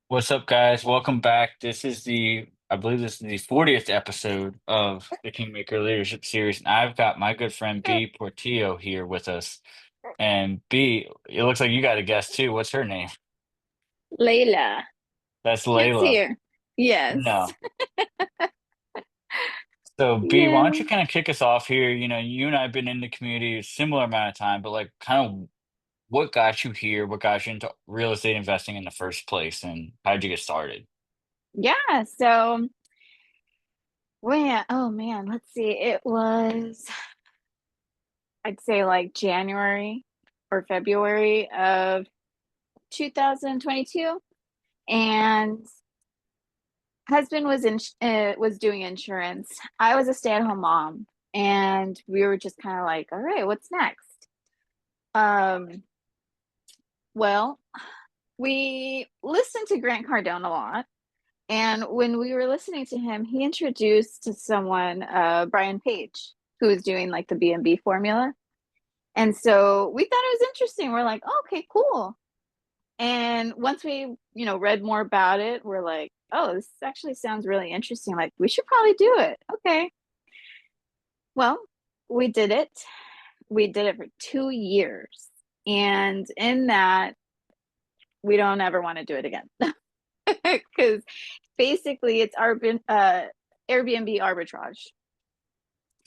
What's up, guys? Welcome back. I believe this is the 40th episode of the Kingmaker Leadership Series, and I've got my good friend B Portillo here with us. And B, it looks like you got a guest too. What's her name? Layla. That's Can't see Layla. her. Yes. No. So B, why don't Yeah. you kind of kick us off here? You and I have been in the community a similar amount of time, but like kind of what got you here? What got you into real estate investing in the first place, and how did you get started? Yeah. So when, oh man, let's see. It was, I'd say like January or February of 2022. And husband was doing insurance. I was a stay-at-home mom. And we were just kind of like, all right, what's next? Um, well, we listened to Grant Cardone a lot. And when we were listening to him, he introduced to someone, Brian Page, who was doing like the B&B formula. And so we thought it was interesting. We're like, oh, okay, cool. And once we, read more about it, we're like, oh, this actually sounds really interesting. Like, we should probably do it. Okay. Well, we did it. We did it for 2 years. And in that, we don't ever want to do it again. Because basically it's Airbnb arbitrage,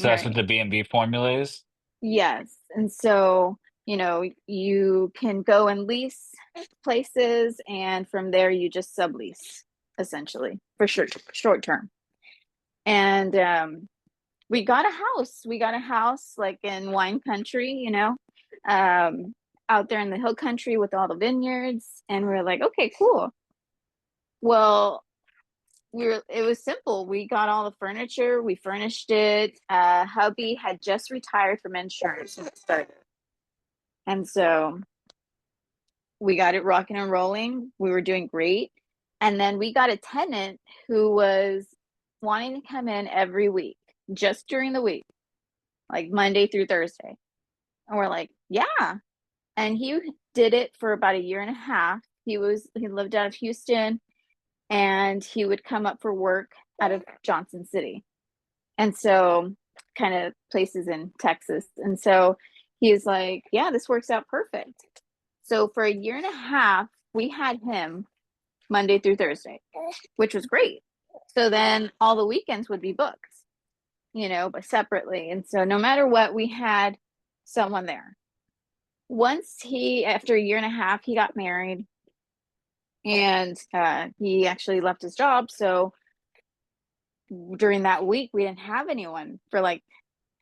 So that's what right? the B&B formula is. Yes. And so, you can go and lease places, and from there you just sublease essentially for short term. And we got a house. We got a house like in wine country, um, out there in the hill country with all the vineyards. And we are like, okay, cool. Well, it was simple. We got all the furniture, we furnished it. Hubby had just retired from insurance when it started. And so we got it rocking and rolling. We were doing great. And then we got a tenant who was wanting to come in every week, just during the week, like Monday through Thursday. And we're like, yeah. And he did it for about a year and a half. He lived out of Houston, and he would come up for work out of Johnson City. And so, kind of places in Texas. And so he's like, yeah, this works out perfect. So for a year and a half, we had him Monday through Thursday, which was great. So then all the weekends would be booked, but separately. And so no matter what, we had someone there. After a year and a half, he got married, and he actually left his job. So during that week, we didn't have anyone for like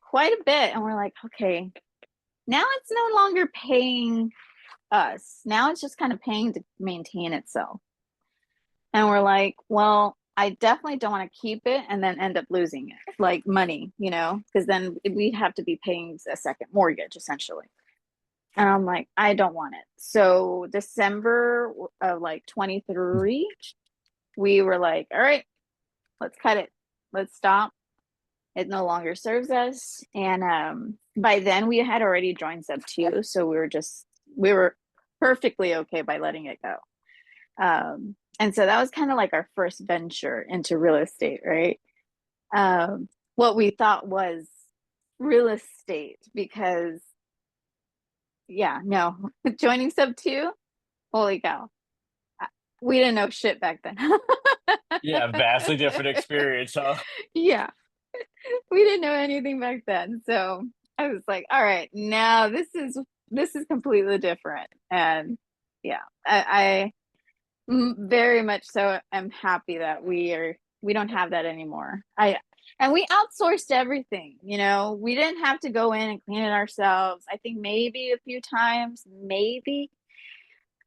quite a bit. And we're like, okay, now it's no longer paying us. Now it's just kind of paying to maintain itself. And we're like, well, I definitely don't want to keep it and then end up losing it, like money, because then we'd have to be paying a second mortgage essentially. And I'm like, I don't want it. So December of like 23, we were like, all right, let's cut it. Let's stop. It no longer serves us. And by then we had already joined SubTo. So we were perfectly okay by letting it go. And so that was kind of like our first venture into real estate, right? What we thought was real estate because, yeah, no, joining SubTo, holy cow, we didn't know shit back then. Yeah, vastly different experience, huh? Yeah, we didn't know anything back then. So I was like, all right, now this is completely different. And yeah, I very much so am happy that we don't have that anymore. And we outsourced everything, we didn't have to go in and clean it ourselves. I think maybe a few times, maybe.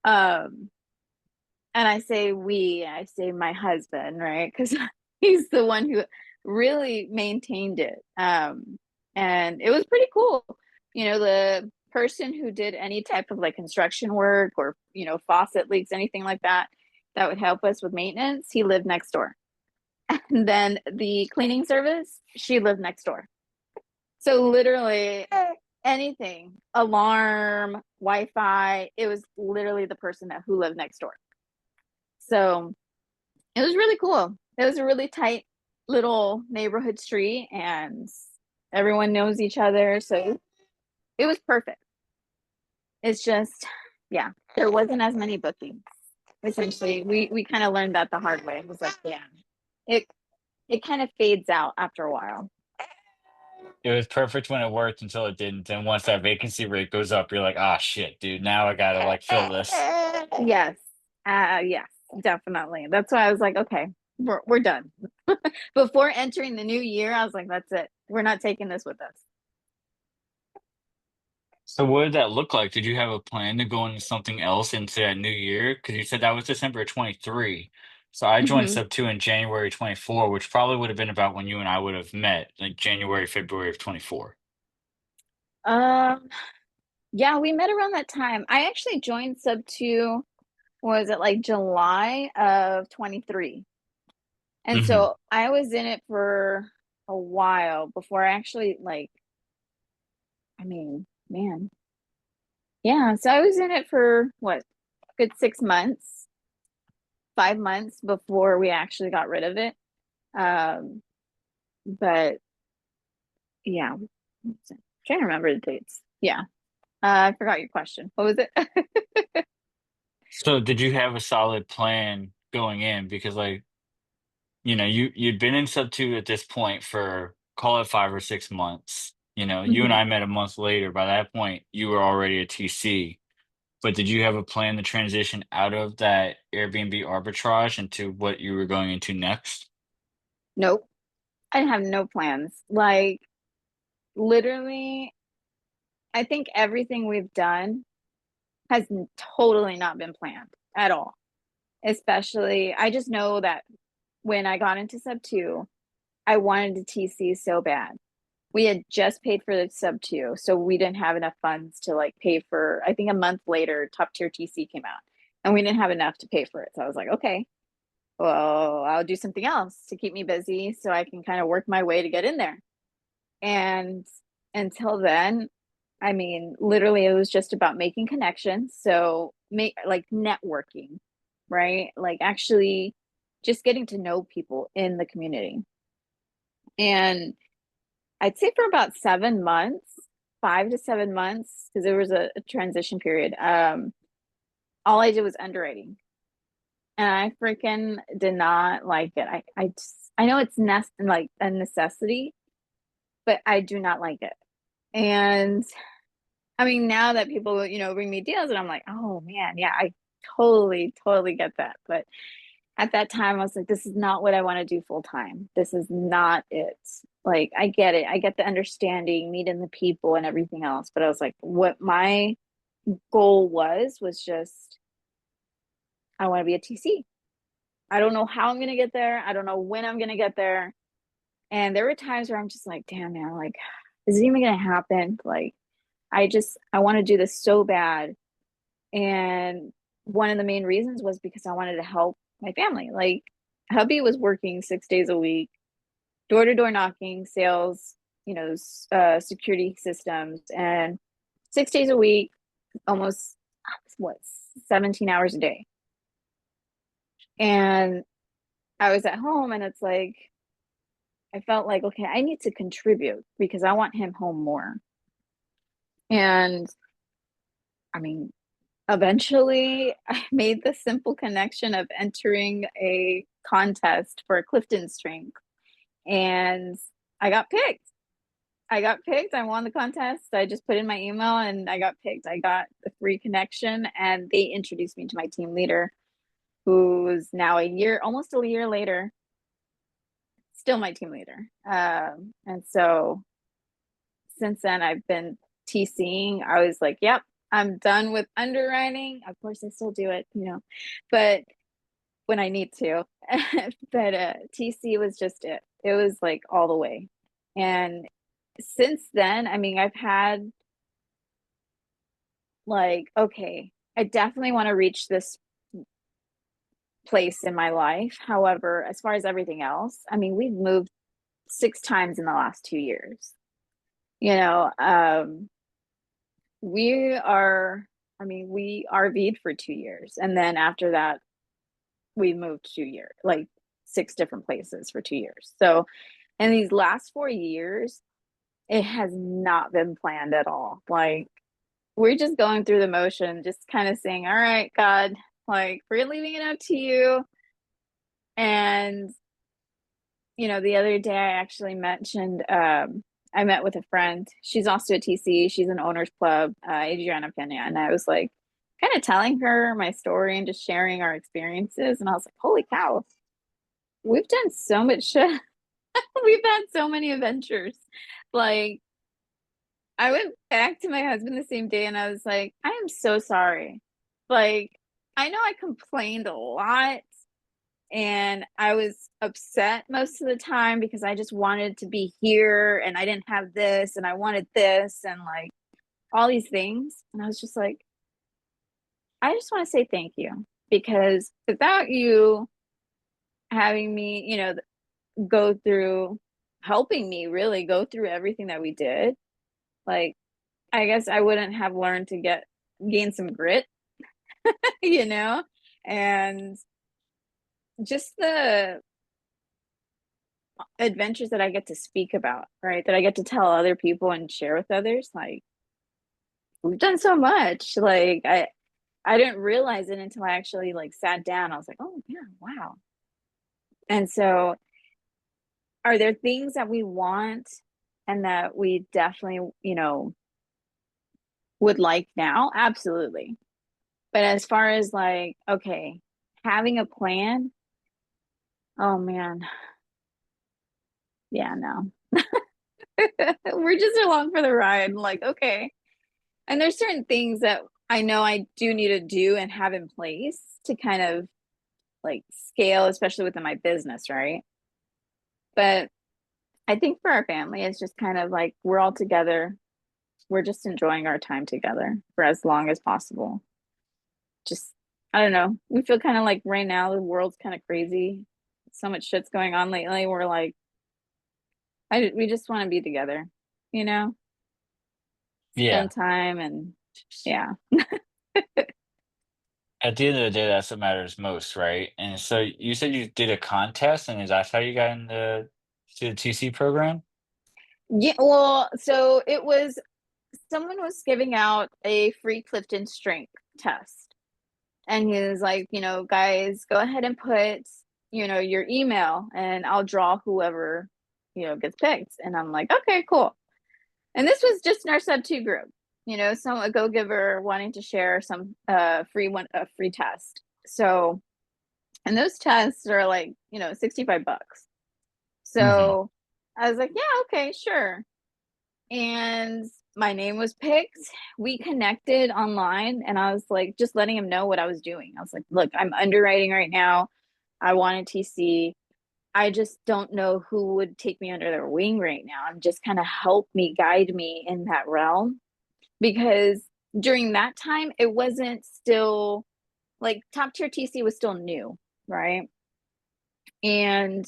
Um, and I say my husband, right? Because he's the one who really maintained it. And it was pretty cool. The person who did any type of like construction work or, faucet leaks, anything like that, that would help us with maintenance, he lived next door. And then the cleaning service, she lived next door. So literally anything, alarm, Wi-Fi, it was literally the person who lived next door. So it was really cool. It was a really tight little neighborhood street, and everyone knows each other. So it was perfect. It's just, yeah, there wasn't as many bookings. Essentially, we kind of learned that the hard way. It was like, yeah, it it kind of fades out after a while. It was perfect when it worked until it didn't. And once that vacancy rate goes up, you're like, ah, shit, dude. Now I gotta like fill this. Yes, yes, definitely. That's why I was like, okay, we're done. Before entering the new year, I was like, that's it. We're not taking this with us. So what did that look like? Did you have a plan to go into something else into that new year? Because you said that was December 23. So I joined Hmm. Sub 2 in January 24, which probably would have been about when you and I would have met, like January, February of 24. Um, yeah, we met around that time. I actually joined SubTo, was it like July of 23? And Hmm. so I was in it for a while before I actually like, I mean, man. Yeah, so I was in it for what, good 6 months, 5 months before we actually got rid of it. Um, but yeah, I'm trying to remember the dates. Yeah. I forgot your question. What was it? So did you have a solid plan going in? Because like, you'd been in Sub 2 at this point for call it 5 or 6 months. You and Mhm. I met a month later. By that point, you were already a TC. But did you have a plan to transition out of that Airbnb arbitrage into what you were going into next? Nope. I have no plans. Like literally, I think everything we've done has totally not been planned at all. Especially, I just know that when I got into SubTo, I wanted to TC so bad. We had just paid for the SubTo, so we didn't have enough funds to like pay for. I think a month later, top tier TC came out, and we didn't have enough to pay for it. So I was like, okay, well, I'll do something else to keep me busy so I can kind of work my way to get in there. And until then, I mean, literally, it was just about making connections. So, make like networking, right? Like, actually, just getting to know people in the community. And I'd say for about 7 months, 5 to 7 months, because there was a transition period. All I did was underwriting, and I freaking did not like it. I know it's like a necessity, but I do not like it. And I mean, now that people, bring me deals, and I'm like, oh man, yeah, I totally, totally get that. But at that time, I was like, this is not what I want to do full time. This is not it. Like, I get it. I get the understanding, meeting the people and everything else. But I was like, what my goal was just, I want to be a TC. I don't know how I'm going to get there. I don't know when I'm going to get there. And there were times where I'm just like, damn, man, like, is it even going to happen? Like, I want to do this so bad. And one of the main reasons was because I wanted to help my family. Like, hubby was working 6 days a week, door to door knocking, sales, security systems, and 6 days a week, almost what, 17 hours a day. And I was at home, and it's like, I felt like, okay, I need to contribute because I want him home more. And I mean, eventually, I made the simple connection of entering a contest for a Clifton string, and I got picked. I got picked. I won the contest. I just put in my email and I got picked. I got the free connection, and they introduced me to my team leader, who's now almost a year later, still my team leader. And so since then, I've been TCing. I was like, yep, I'm done with underwriting. Of course, I still do it, but when I need to. But TC was just it. It was like all the way. And since then, I mean, I've had like, okay, I definitely want to reach this place in my life. However, as far as everything else, I mean, we've moved 6 times in the last 2 years. You know, we are, I mean, we RV'd for 2 years. And then after that, we moved 2 years, like 6 different places for 2 years. So in these last 4 years, it has not been planned at all. Like we're just going through the motion, just kind of saying, all right, God, like we're leaving it up to you. And the other day I actually mentioned, I met with a friend. She's also a TC. She's an owners club, Adriana Pena. And I was like, kind of telling her my story and just sharing our experiences. And I was like, holy cow, we've done so much shit. We've had so many adventures. Like, I went back to my husband the same day and I was like, I am so sorry. Like, I know I complained a lot and I was upset most of the time because I just wanted to be here and I didn't have this and I wanted this and like all these things. And I was just like, I just want to say thank you because without you having me, go through helping me really go through everything that we did, like I guess I wouldn't have learned to gain some grit, you know? And just the adventures that I get to speak about, right? That I get to tell other people and share with others. Like we've done so much. Like I didn't realize it until I actually like sat down. I was like, oh yeah, wow. And so are there things that we want and that we definitely, would like now? Absolutely. But as far as like, okay, having a plan, oh man, yeah, no. We're just along for the ride. Like, okay. And there's certain things that I know I do need to do and have in place to kind of like scale, especially within my business, right? But I think for our family, it's just kind of like we're all together. We're just enjoying our time together for as long as possible. Just, I don't know. We feel kind of like right now the world's kind of crazy. So much shit's going on lately. We're like, we just want to be together, you know, Yeah. spend time and yeah. At the end of the day, that's what matters most, right? And so you said you did a contest, and is that how you got into to the TC program? Yeah, well, so it was someone was giving out a free Clifton strength test. And he was like, guys, go ahead and put, your email and I'll draw whoever, gets picked. And I'm like, okay, cool. And this was just in our SubTo group, some a go giver wanting to share some a free test. So, and those tests are like, $65. Mhm. So I was like, yeah, okay, sure. And my name was picked. We connected online and I was like just letting him know what I was doing. I was like, look, I'm underwriting right now. I want a TC. I just don't know who would take me under their wing right now and just kind of help me guide me in that realm because during that time it wasn't still like top tier TC was still new, right? And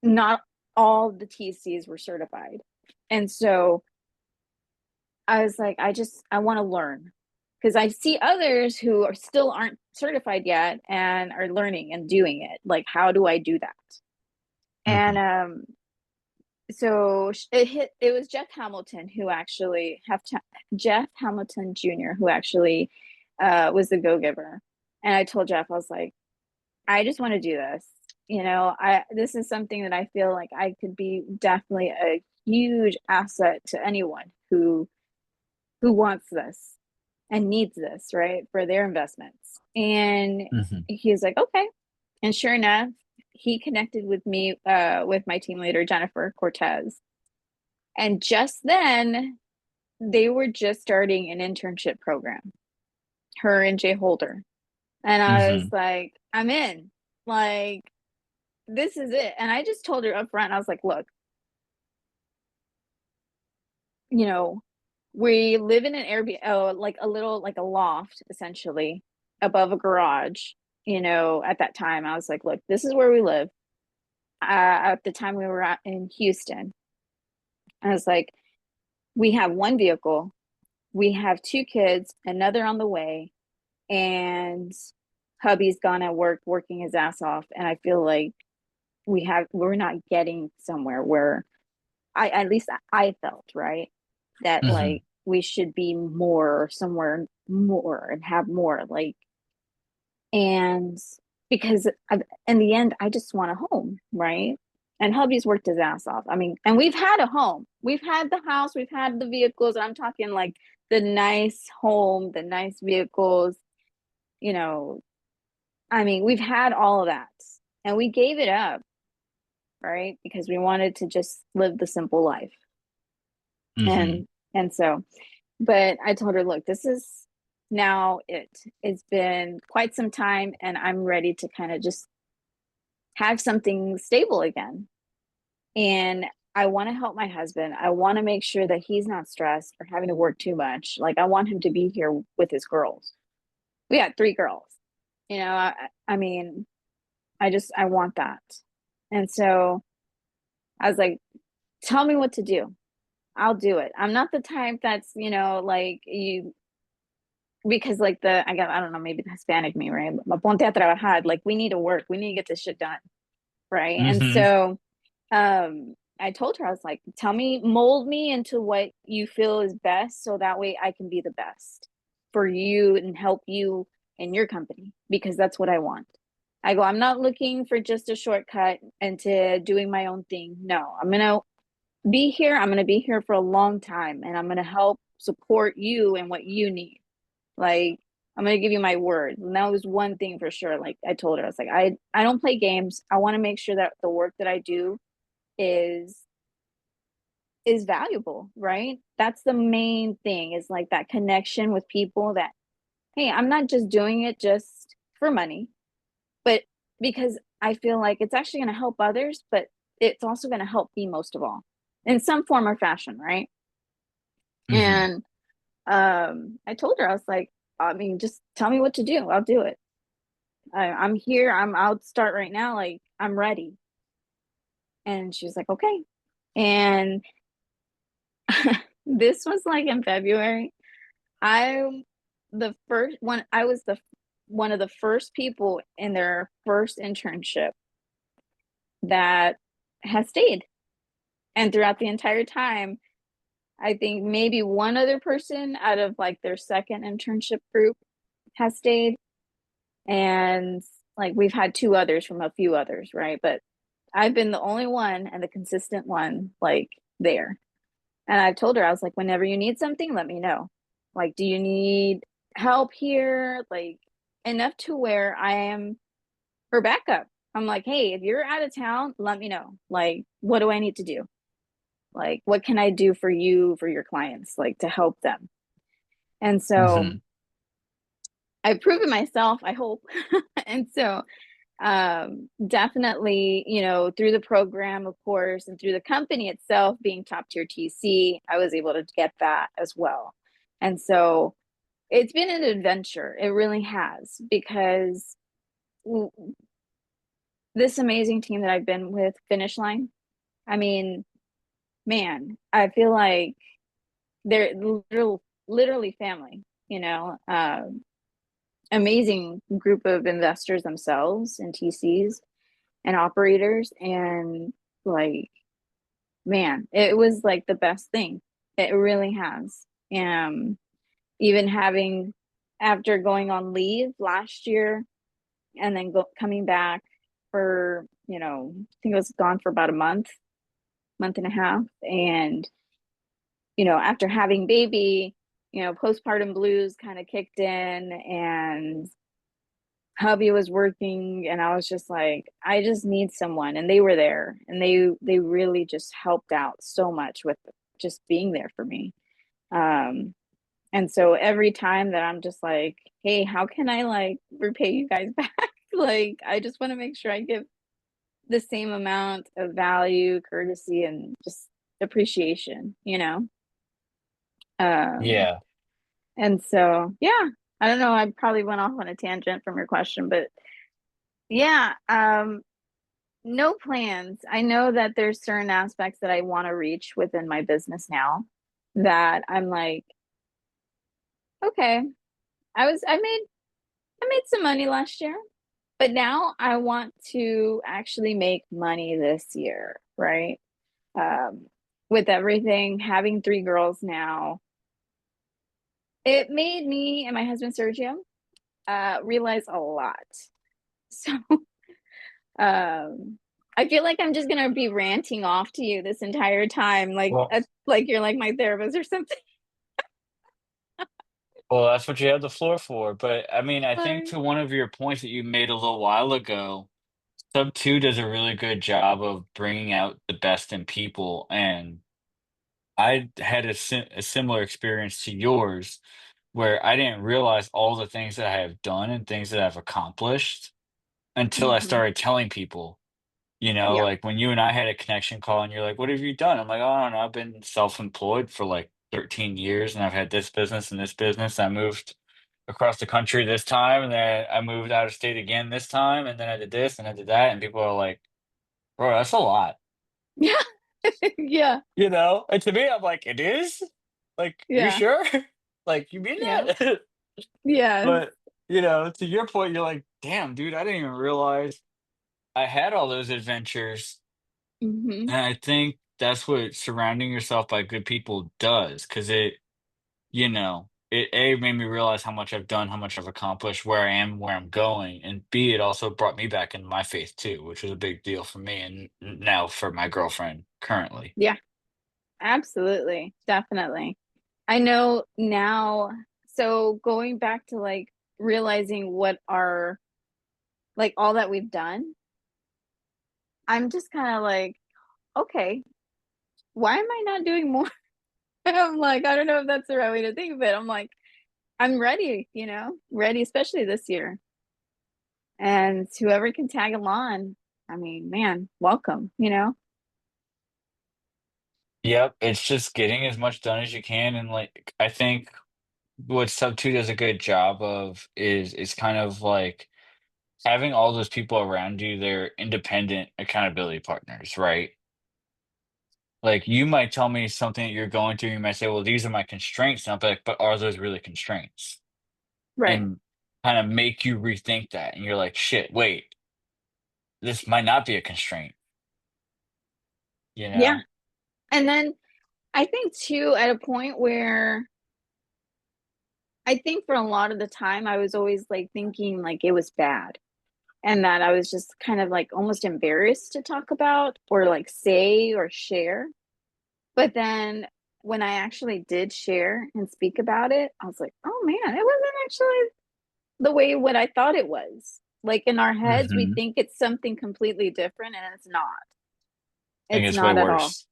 not all the TCs were certified. And so I was like, I want to learn because I see others who are still aren't certified yet and are learning and doing it. Like, how do I do that? And Mhm. so it was Jeff Hamilton who actually Jeff Hamilton Jr. who actually was the go giver. And I told Jeff, I was like, I just want to do this. This is something that I feel like I could be definitely a huge asset to anyone who wants this and needs this, right, for their investments. And Mhm. he was like, okay. And sure enough, he connected with me, with my team leader, Jennifer Cortez. And just then, they were just starting an internship program, her and Jay Holder. And I was Mhm. like, I'm in. Like, this is it. And I just told her up front, I was like, look, you know, we live in an Airbnb, like a little, like a loft, essentially, above a garage. At that time, I was like, look, this is where we live. At the time, we were in Houston. I was like, we have one vehicle, we have 2 kids, another on the way, and hubby's gone at work working his ass off, and I feel like we're not getting somewhere where at least I felt, right, that Hmm. like we should be more somewhere more and have more, like, and because in the end I just want a home, right? And hubby's worked his ass off. I mean, and we've had a home, we've had the house, we've had the vehicles. I'm talking like the nice home, the nice vehicles, you know. I mean, we've had all of that, and we gave it up, right? Because we wanted to just live the simple life. Hmm. And so, but I told her, look, this is now it's been quite some time, and I'm ready to kind of just have something stable again. And I want to help my husband. I want to make sure that he's not stressed or having to work too much. Like, I want him to be here with his girls. We got 3 girls. You know, I mean, I want that. And so I was like, tell me what to do. I'll do it. I'm not the type that's, like you, because like I don't know, maybe the Hispanic me, right? Ponte a trabajar. Like, we need to work. We need to get this shit done. Right. And Hmm. so I told her, I was like, tell me, mold me into what you feel is best, so that way I can be the best for you and help you in your company, because that's what I want. I go, I'm not looking for just a shortcut into doing my own thing. No, I'm going to be here. I'm going to be here for a long time, and I'm going to help support you and what you need. Like, I'm going to give you my word. And that was one thing for sure. Like, I told her, I was like, I don't play games. I want to make sure that the work that I do is is valuable, right? That's the main thing, is like that connection with people, that, hey, I'm not just doing it just for money, but because I feel like it's actually going to help others, but it's also going to help me most of all, in some form or fashion, right? Hmm. And I told her, I was like, I mean, just tell me what to do. I'll do it. I'm here. I'll start right now. Like, I'm ready. And she was like, okay. And this was like in February. I the first one I was the one of the first people in their first internship that has stayed. And throughout the entire time, I think maybe one other person out of like their second internship group has stayed. And like, we've had 2 others from a few others, right? But I've been the only one and the consistent one, like, there. And I told her, I was like, whenever you need something, let me know. Like, do you need help here? Like, enough to where I am her backup. I'm like, hey, if you're out of town, let me know. Like, what do I need to do? Like, what can I do for you, for your clients, like, to help them? And so Hmm. I've proven myself, I hope. And so definitely, through the program, of course, and through the company itself being top tier TC, I was able to get that as well. And so it's been an adventure. It really has, because this amazing team that I've been with, Finish Line, I mean, man, I feel like they're literally family, amazing group of investors themselves, and TCs and operators. And like, man, it was like the best thing. It really has. Even having, after going on leave last year, and then coming back for, I think it was gone for about a month and a half. And, after having baby, postpartum blues kind of kicked in, and hubby was working, and I was just like, I just need someone. And they were there, and they really just helped out so much with just being there for me. Um, and so every time that I'm just like, hey, how can I like repay you guys back? Like, I just want to make sure I give the same amount of value, courtesy, and just appreciation. Um, Yeah. and so, yeah, I don't know. I probably went off on a tangent from your question, but yeah, no plans. I know that there's certain aspects that I want to reach within my business now, that I'm like, okay, I made I made some money last year, but now I want to actually make money this year, right? Um, with everything, having three girls now, it made me and my husband Sergio realize a lot. So I feel like I'm just gonna be ranting off to you this entire time, Well, like you're like my therapist or something. well, that's what you have the floor for. But I mean, I think Like, to one of your points that you made a little while ago, Sub 2 does a really good job of bringing out the best in people, and I had a similar experience to yours where I didn't realize all the things that I have done and things that I've accomplished until I mhm. started telling people. You know, Yeah, like when you and I had a connection call and you're like, "What have you done?" I'm like, "Oh, I don't know. I've been self-employed for like 13 years and I've had this business and this business. I moved across the country this time and then I moved out of state again this time and then I did this and I did that." And people are like, "Bro, that's a lot." yeah, yeah, You know? And to me, I'm like, "It is? Like, you yeah, sure? Like, you mean yeah, that?" yes. But, to your point, you're like, "Damn, dude, I didn't even realize I had all those adventures." Hmm. And I think that's what surrounding yourself by good people does, because it A, made me realize how much I've done, how much I've accomplished, where I am, where I'm going, and B, it also brought me back into my faith too, which was a big deal for me and now for my girlfriend currently. Yeah, absolutely, definitely. I know now. So going back to like realizing what are like all that we've done, I'm just kind of like, okay, why am I not doing more? I'm like, I don't know if that's the right way to think of it. I'm like, I'm ready, ready, especially this year. And whoever can tag along, I mean, man, welcome. Yep, it's just getting as much done as you can, and, like, I think what Sub2 does a good job of is kind of, like, having all those people around you, they're independent accountability partners, right? Like, you might tell me something that you're going through, you might say, "Well, these are my constraints," and I'll be like, "But are those really constraints?" Right. And kinda make you rethink that, and you're like, "Shit, wait, this might not be a constraint," you Yeah. know? And then I think too, at a point where I think for a lot of the time I was always like thinking like it was bad and that I was just kind of like almost embarrassed to talk about or like say or share. But then when I actually did share and speak about it, I was like, oh man, it wasn't actually the way what I thought it was. Like in our heads, we Mhm. think it's something completely different and it's not. I think It's it's way not at all. worse.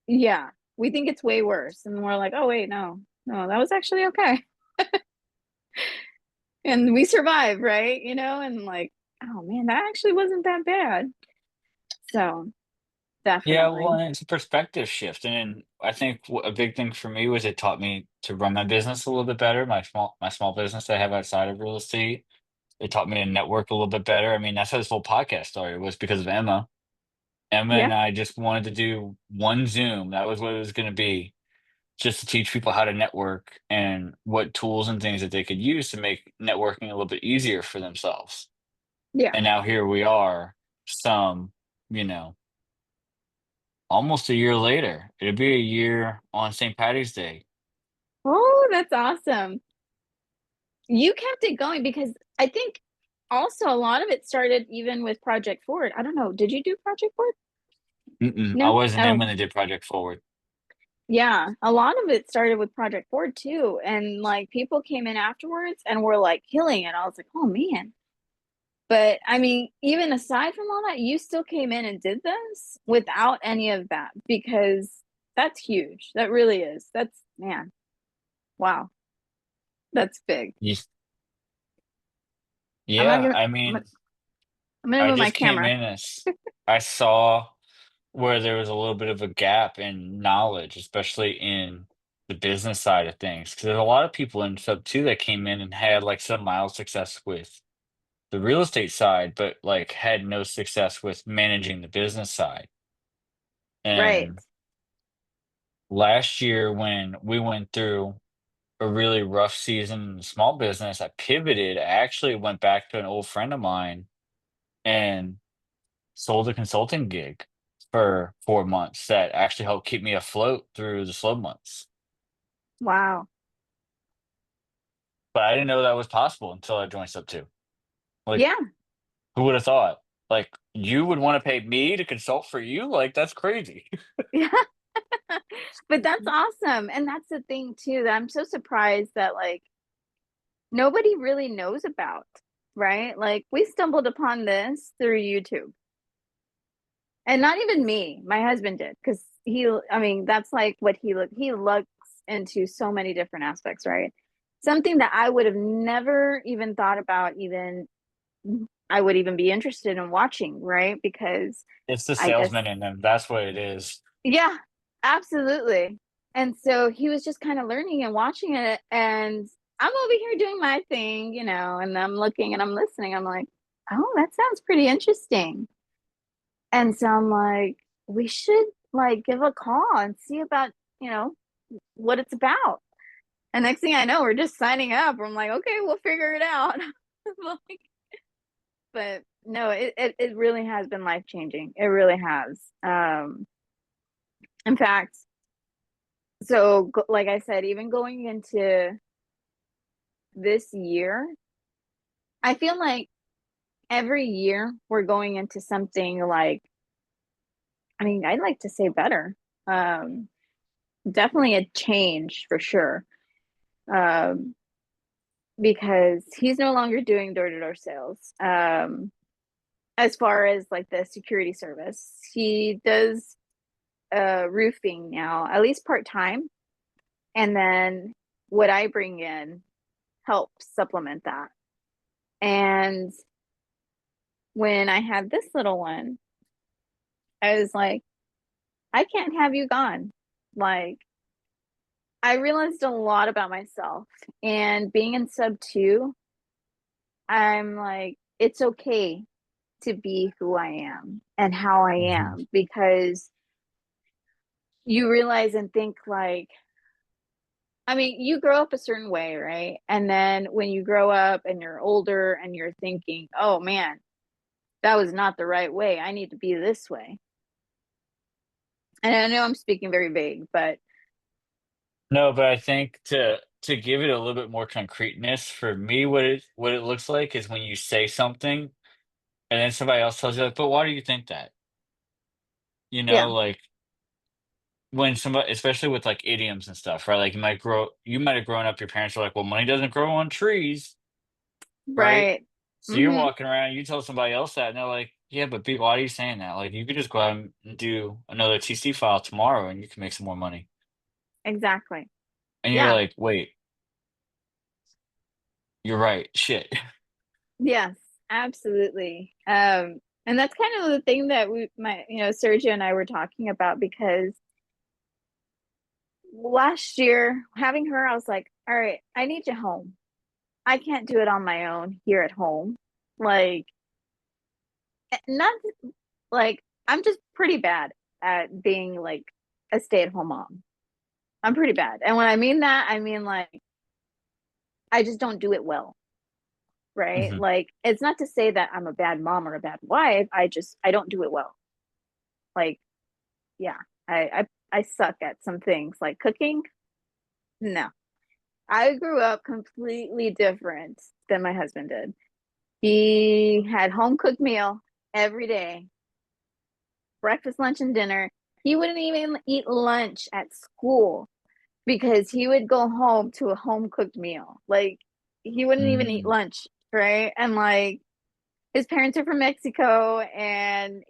Yeah. We think it's way worse. And we're like, oh, wait, no, no, that was actually okay. And we survived, right? And like, oh man, that actually wasn't that bad. So Yeah, well, definitely. and it's a perspective shift, and I think a big thing for me was it taught me to run my business a little bit better, my small business that I have outside of real estate. It taught me to network a little bit better. I mean, that's how this whole podcast started, was because of Emma. Emma Yeah. and I just wanted to do one Zoom. That was what it was gonna be, just to teach people how to network and what tools and things that they could use to make networking a little bit easier for themselves. Yeah. And now here we are, some, you know, almost a year later. It'll be a year on St. Patty's Day. Oh, that's awesome. You kept it going because I think also a lot of it started even with Project Forward. I don't know. Did you do Project Forward? Mm-mm, I No? wasn't in Oh, when they did Project Forward. yeah. A lot of it started with Project Forward too. And like people came in afterwards and were like killing it. I was like, oh man. But I mean, even aside from all that, you still came in and did this without any of that because that's huge. That really is. That's, man, wow. That's big. Ye- I'm not Yeah, gonna I I'm gonna, mean, I'm gonna I move my just came camera. in as I saw where there was a little bit of a gap in knowledge, especially in the business side of things. Because there's a lot of people in Sub 2 that came in and had like some mild success with the real estate side, but like had no success with managing the business side. Right. And last year, when we went through a really rough season in small business, I pivoted. I actually went back to an old friend of mine and sold a consulting gig for 4 months that actually helped keep me afloat through the slow months. Wow. But I didn't know that was possible until I joined SubTo. Like, Yeah. who would have thought? Like, you would wanna pay me to consult for you? Like, that's crazy. Yeah. But that's awesome. And that's the thing too that I'm so surprised that like nobody really knows about, right? Like we stumbled upon this through YouTube. And not even me, my husband did because I mean, that's like what he looks into so many different aspects, right? Something that I would have never even thought about, even I would even be interested in watching, right? Because It's the I guess, salesman in them, that's what it is. yeah, absolutely. And so he was just kind of learning and watching it. And I'm over here doing my thing, and I'm looking and I'm listening. I'm like, oh, that sounds pretty interesting. And so I'm like, we should like give a call and see about, you know, what it's about. And next thing I know, we're just signing up. I'm like, okay, we'll figure it out. Like, but no, it really has been life changing. It really has. In fact, so like I said, even going into this year, I feel like every year we're going into something like, I mean, I'd like to say better. Um, Definitely a change for sure. Um, because he's no longer doing door to door sales. As far as like the security service, he does roofing now, at least part time, and then what I bring in helps supplement that. And when I had this little one, I was like, I can't have you gone. Like, I realized a lot about myself, and being in SubTo, I'm like, it's okay to be who I am and how I Mhm. am because you realize and think like, I mean, you grow up a certain way, right? And then when you grow up and you're older and you're thinking, oh man, that was not the right way. I need to be this way. And I know I'm speaking very vague, but No, but I think to give it a little bit more concreteness, for me, what it looks like is when you say something and then somebody else tells you like, "But why do you think that?" yeah, Like when somebody, especially with like idioms and stuff, right? Like you might have grown up, your parents were like, "Well, money doesn't grow on trees," right? right. So you're Mm-hmm. walking around, you tell somebody else that, and they're like, "Yeah, but B, why are you saying that? Like, you could just go out and do another TC file tomorrow, and you can make some more money." Exactly. And you're Yeah. like, "Wait, you're right. Shit." Yes, absolutely. And that's kind of the thing that Sergio and I were talking about because last year having her, I was like, all right, I need you home. I can't do it on my own here at home. Like, not like I'm just pretty bad at being like a stay-at-home mom. I'm pretty bad. And when I mean that, I mean like I just don't do it well, right? Mhm. Like it's not to say that I'm a bad mom or a bad wife. I don't do it well. Like, yeah, I suck at some things like cooking. No. I grew up completely different than my husband did. He had home cooked meal every day, breakfast, lunch, and dinner. He wouldn't even eat lunch at school because he would go home to a home cooked meal. Like he wouldn't even eat Mm. lunch, right? And like his parents are from Mexico, and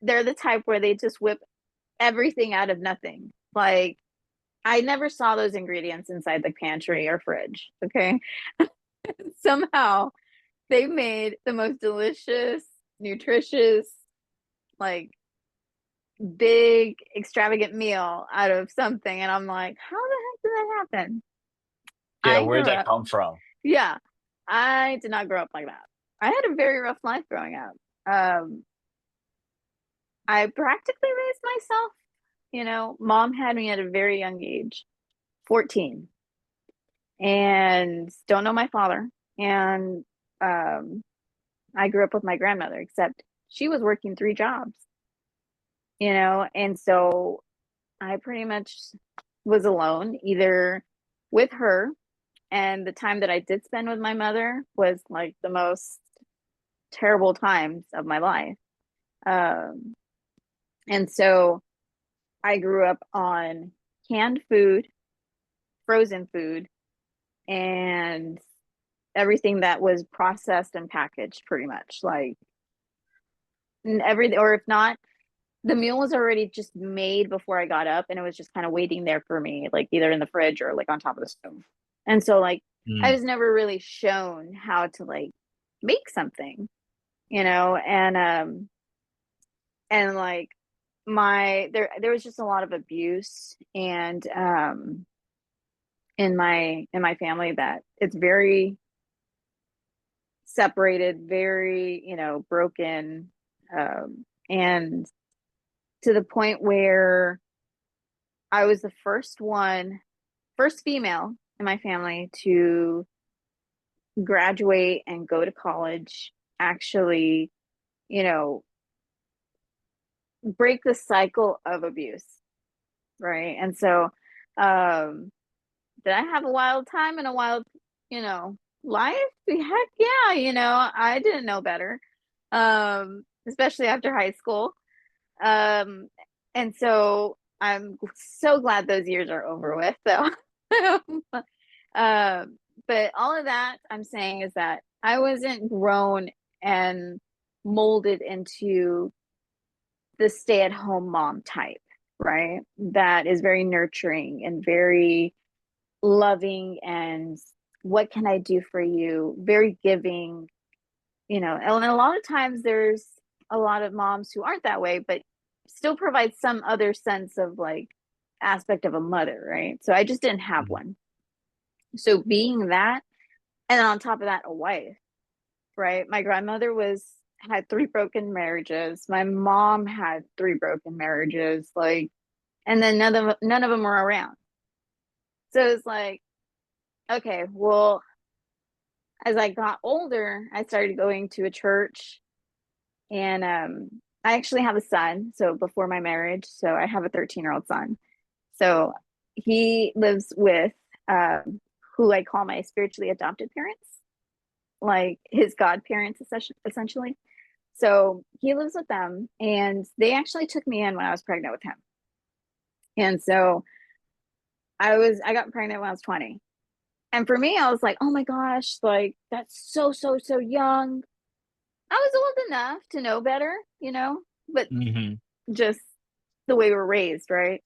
they're the type where they just whip everything out of nothing. Like I never saw those ingredients inside the pantry or fridge. Okay. Somehow they made the most delicious, nutritious, like big, extravagant meal out of something. And I'm like, how the heck did that happen? Yeah, I where'd grew that up, come from? yeah, I did not grow up like that. I had a very rough life growing up. Um, I practically raised myself. Mom had me at a very young age, 14. and don't know my father. And um, I grew up with my grandmother, except she was working three jobs, and so I pretty much was alone, either with her, and the time that I did spend with my mother was like the most terrible times of my life. Um, and so I grew up on canned food, frozen food, and everything that was processed and packaged, pretty much. Like or if not, the meal was already just made before I got up, and it was just kind of waiting there for me, like either in the fridge or like on top of the stove. And so like I Mm. was never really shown how to like make something, and like there was just a lot of abuse and in my family, that it's very separated, very, broken, and to the point where I was the first female in my family to graduate and go to college, actually, you know, break the cycle of abuse, right? And so, did I have a wild time and a wild, life? Heck yeah, I didn't know better, especially after high school. Um, and so I'm so glad those years are over with, though. um, but all of that I'm saying is that I wasn't grown and molded into the stay-at-home mom type, right? That is very nurturing and very loving, and what can I do for you? Very giving, and a lot of times there's a lot of moms who aren't that way, but still provide some other sense of like aspect of a mother, right? So I just didn't have Mm. one. So being that, and then on top of that, a wife, right? My grandmother had three broken marriages. My mom had three broken marriages, like, and then none of them were around. So it's like, okay, well, as I got older, I started going to a church, and I actually have a son. So before my marriage, so I have a 13-year-old son. So he lives with who I call my spiritually adopted parents, like his godparents, essentially. So he lives with them, and they actually took me in when I was pregnant with him. And so I got pregnant when I was 20. And for me, I was like, oh my gosh, like that's so, so, so young. I was old enough to know better, but Mhm. just the way we're raised, right?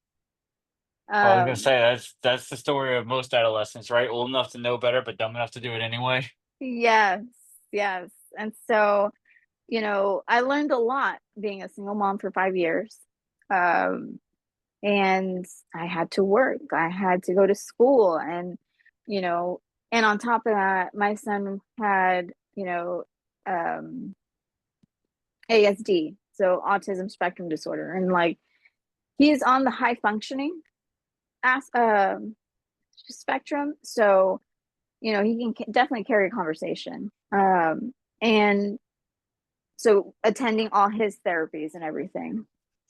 I was gonna Um, say that's the story of most adolescents, right? Old enough to know better, but dumb enough to do it anyway. yes, yes. And so, I learned a lot being a single mom for 5 years. Um, and I had to work, I had to go to school, you know, and on top of that, my son had, um, ASD, so autism spectrum disorder, and like he's on the high functioning as spectrum. So, he can definitely carry a conversation. And so attending all his therapies and everything.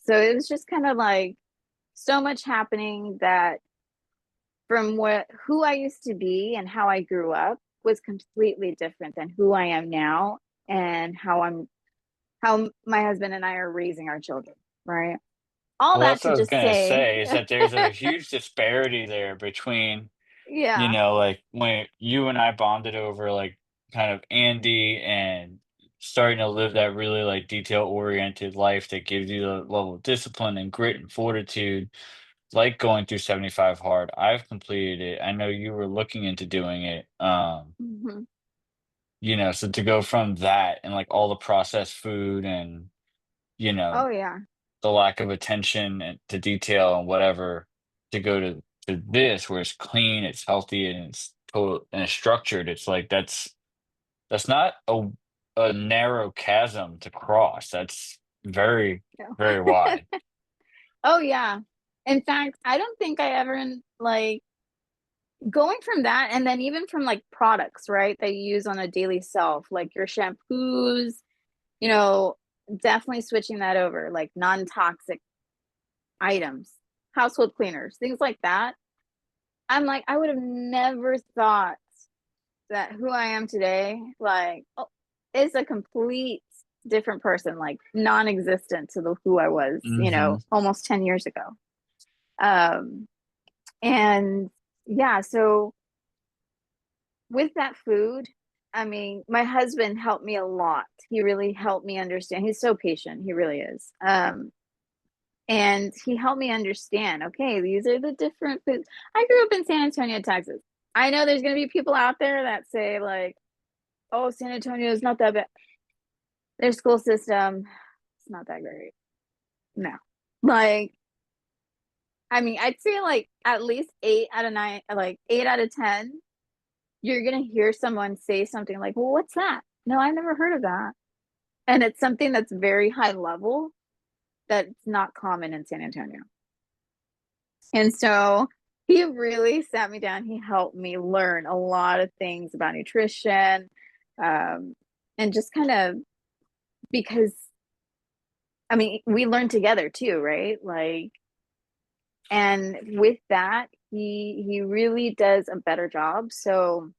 So it was just kind of like so much happening, that from who I used to be and how I grew up was completely different than who I am now, and how my husband and I are raising our children, right? All Well, that that's to what I was just gonna say, say is that there's a huge disparity there between, yeah. like when you and I bonded over like kind of Andy and starting to live that really like detail oriented life that gives you the level of discipline and grit and fortitude, like going through 75 hard. I've completed it. I know you were looking into doing it. Mhm. So to go from that and like all the processed food and, you know, Oh yeah. the lack of attention and to detail and whatever, to go to this where it's clean, it's healthy, and it's total and it's structured. It's like that's not a narrow chasm to cross. That's very, very wide. Oh yeah. In fact, I don't think I ever like going from that, and then even from like products, right, that you use on a daily self, like your shampoos, you know, definitely switching that over, like non-toxic items, household cleaners, things like that. I'm like, I would have never thought that who I am today, like, oh, is a complete different person, like non-existent to the who I was, Hmm. almost 10 years ago. Um, and yeah, so with that food, I mean, my husband helped me a lot. He really helped me understand. He's so patient. He really is. And he helped me understand, okay, these are the different foods. I grew up in San Antonio, Texas. I know there's going to be people out there that say, like, oh, San Antonio is not that bad. Their school system, it's not that great. No. Like, I mean, I'd say like at least 8 out of 9, like 8 out of 10, you're going to hear someone say something like, well, what's that? No, I've never heard of that. And it's something that's very high level that's not common in San Antonio. And so he really sat me down. He helped me learn a lot of things about nutrition, and just kind of, because I mean, we learned together too, right? Like, and with that, he really does a better job. So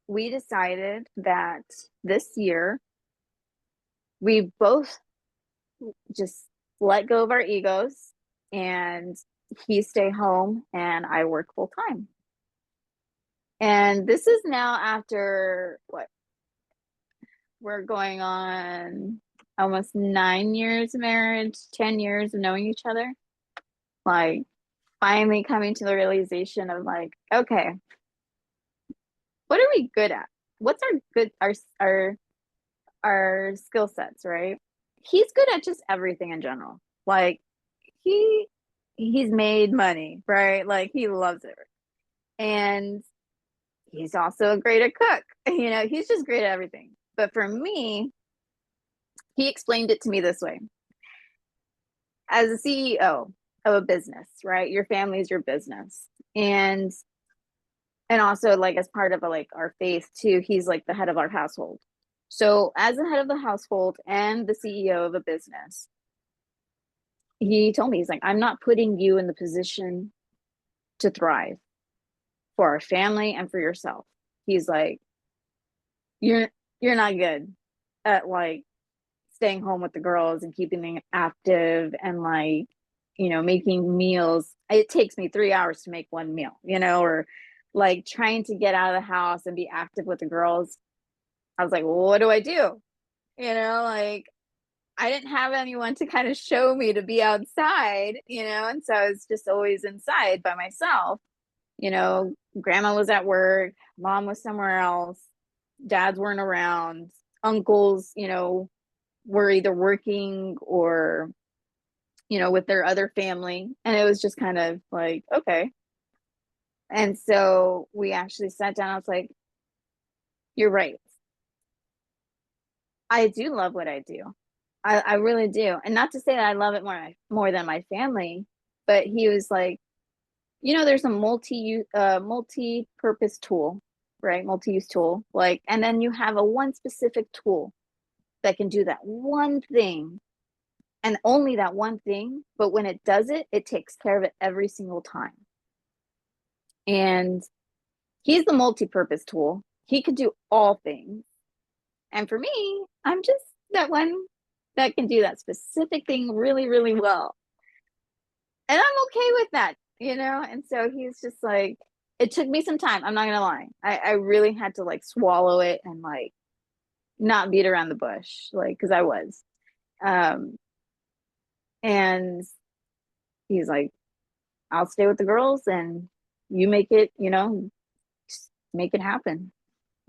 we decided that this year we both just let go of our egos, and he stay home and I work full time. And this is now after what, we're going on almost 9 years of marriage, 10 years of knowing each other. Like, finally coming to the realization of like, okay, what are we good at? What's our good our skill sets, right? He's good at just everything in general. Like, he he's made money, right? Like, he loves it. And he's also great at cook. He's just great at everything. But for me, he explained it to me this way. As a CEO of a business, right? Your family is your business. And also, like, as part of like our faith too, he's like the head of our household. So as the head of the household and the CEO of a business, he told me, he's like, I'm not putting you in the position to thrive for our family and for yourself. He's like, you're you're not good at like staying home with the girls and keeping them active and like, making meals. It takes me 3 hours to make one meal, or like trying to get out of the house and be active with the girls. I was like, well, what do I do? Like, I didn't have anyone to kind of show me to be outside, and so I was just always inside by myself. Grandma was at work, mom was somewhere else, dads weren't around, uncles, were either working or, with their other family. And it was just kind of like, okay. And so we actually sat down. I was like, you're right. I do love what I do. I really do. And not to say that I love it more than my family, but he was like, there's a multi-purpose tool, right? Multi-use tool. Like, and then you have a one specific tool that can do that one thing and only that one thing. But when it does it, it takes care of it every single time. And he's the multi-purpose tool. He could do all things. And for me, I'm just that one that can do that specific thing really, really well. And I'm okay with that. And so he's just like, it took me some time. I'm not gonna lie. I really had to like swallow it and like not beat around the bush, like, because I was. Um, and he's like, I'll stay with the girls and you make it, make it happen.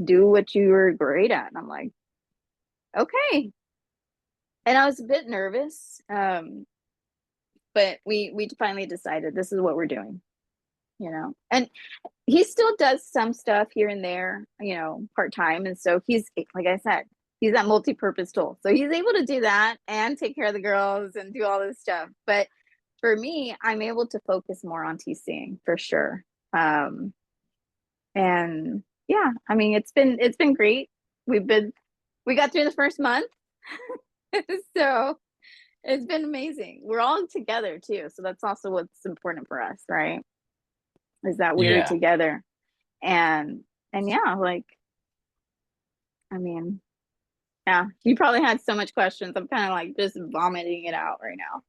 Do what you were great at. And I'm like, okay. And I was a bit nervous. But we finally decided this is what we're doing. And he still does some stuff here and there, part time. And so he's, like I said, he's that multi-purpose tool. So he's able to do that and take care of the girls and do all this stuff. But for me, I'm able to focus more on TCing for sure. And yeah, I mean, it's been great. We got through the first month. So it's been amazing. We're all together too. So that's also what's important for us, right? Is that we're Yeah. together. And and yeah, like I mean, yeah, you probably had so much questions. I'm kind of like just vomiting it out right now.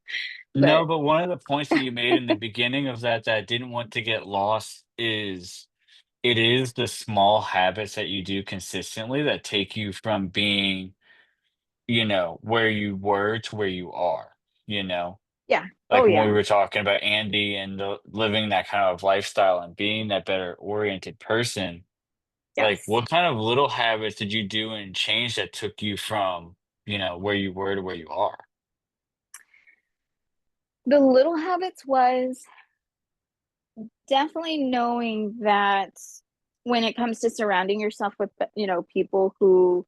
No, But but one of the points that you made in the beginning of that I didn't want to get lost is it is the small habits that you do consistently that take you from being, where you were to where you are, you know? yeah. Oh Like when we yeah. were talking about Andy and living that kind of lifestyle and being that better oriented person, like Yes. what kind of little habits did you do and change that took you from, where you were to where you are? The little habits was definitely knowing that when it comes to surrounding yourself with, people who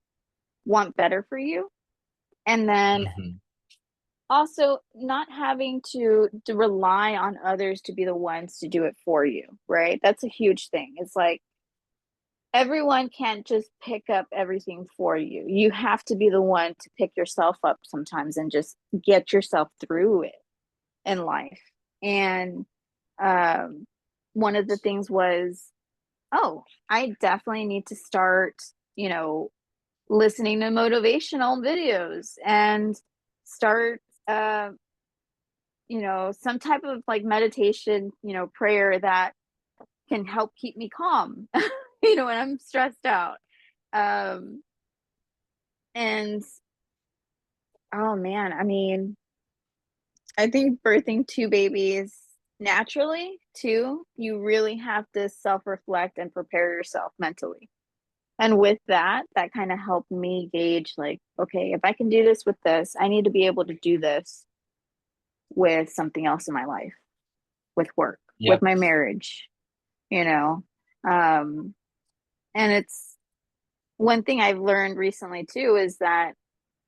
want better for you, and then Mhm. also not having to rely on others to be the ones to do it for you, right? That's a huge thing. It's like everyone can't just pick up everything for you. You have to be the one to pick yourself up sometimes and just get yourself through it in life. And um one of the things was, oh, I definitely need to start, you know, listening to motivational videos and start, uh, some type of like meditation, prayer that can help keep me calm, when I'm stressed out. Um, and oh man, I mean, I think birthing two babies naturally too, you really have to self reflect and prepare yourself mentally. And with that, that kind of helped me gauge like, okay, if I can do this with this, I need to be able to do this with something else in my life, with work, with Yep. my marriage, you know. Um, and it's one thing I've learned recently too is that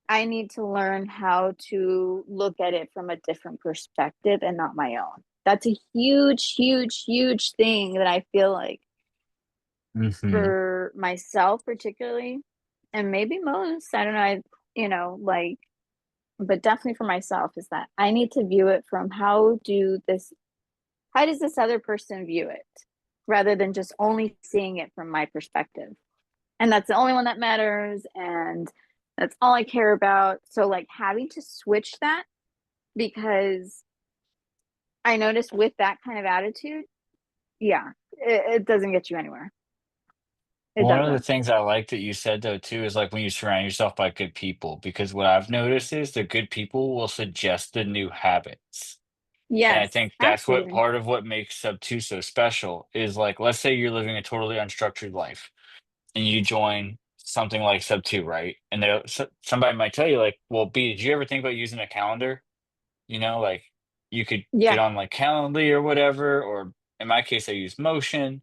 I need to learn how to look at it from a different perspective and not my own. That's a huge, huge, huge thing that I feel like Mhm. for myself, particularly, and maybe most, I don't know, like, but definitely for myself, is that I need to view it from how does this other person view it rather than just only seeing it from my perspective. And that's the only one that matters. And that's all I care about. So, like, having to switch that because I noticed with that kind of attitude, yeah, it doesn't get you anywhere. It One of the doesn't. things I like that you said though too is like when you surround yourself by good people, because what I've noticed is the good people will suggest the new habits. And I Yes, think that's what absolutely. part of what makes Sub 2 so special is like, let's say you're living a totally unstructured life and you join something like Sub 2, right? And somebody might tell you, like, well, B, did you ever think about using a calendar? Like you could get Yeah, on like Calendly or whatever, or in my case, I use Motion.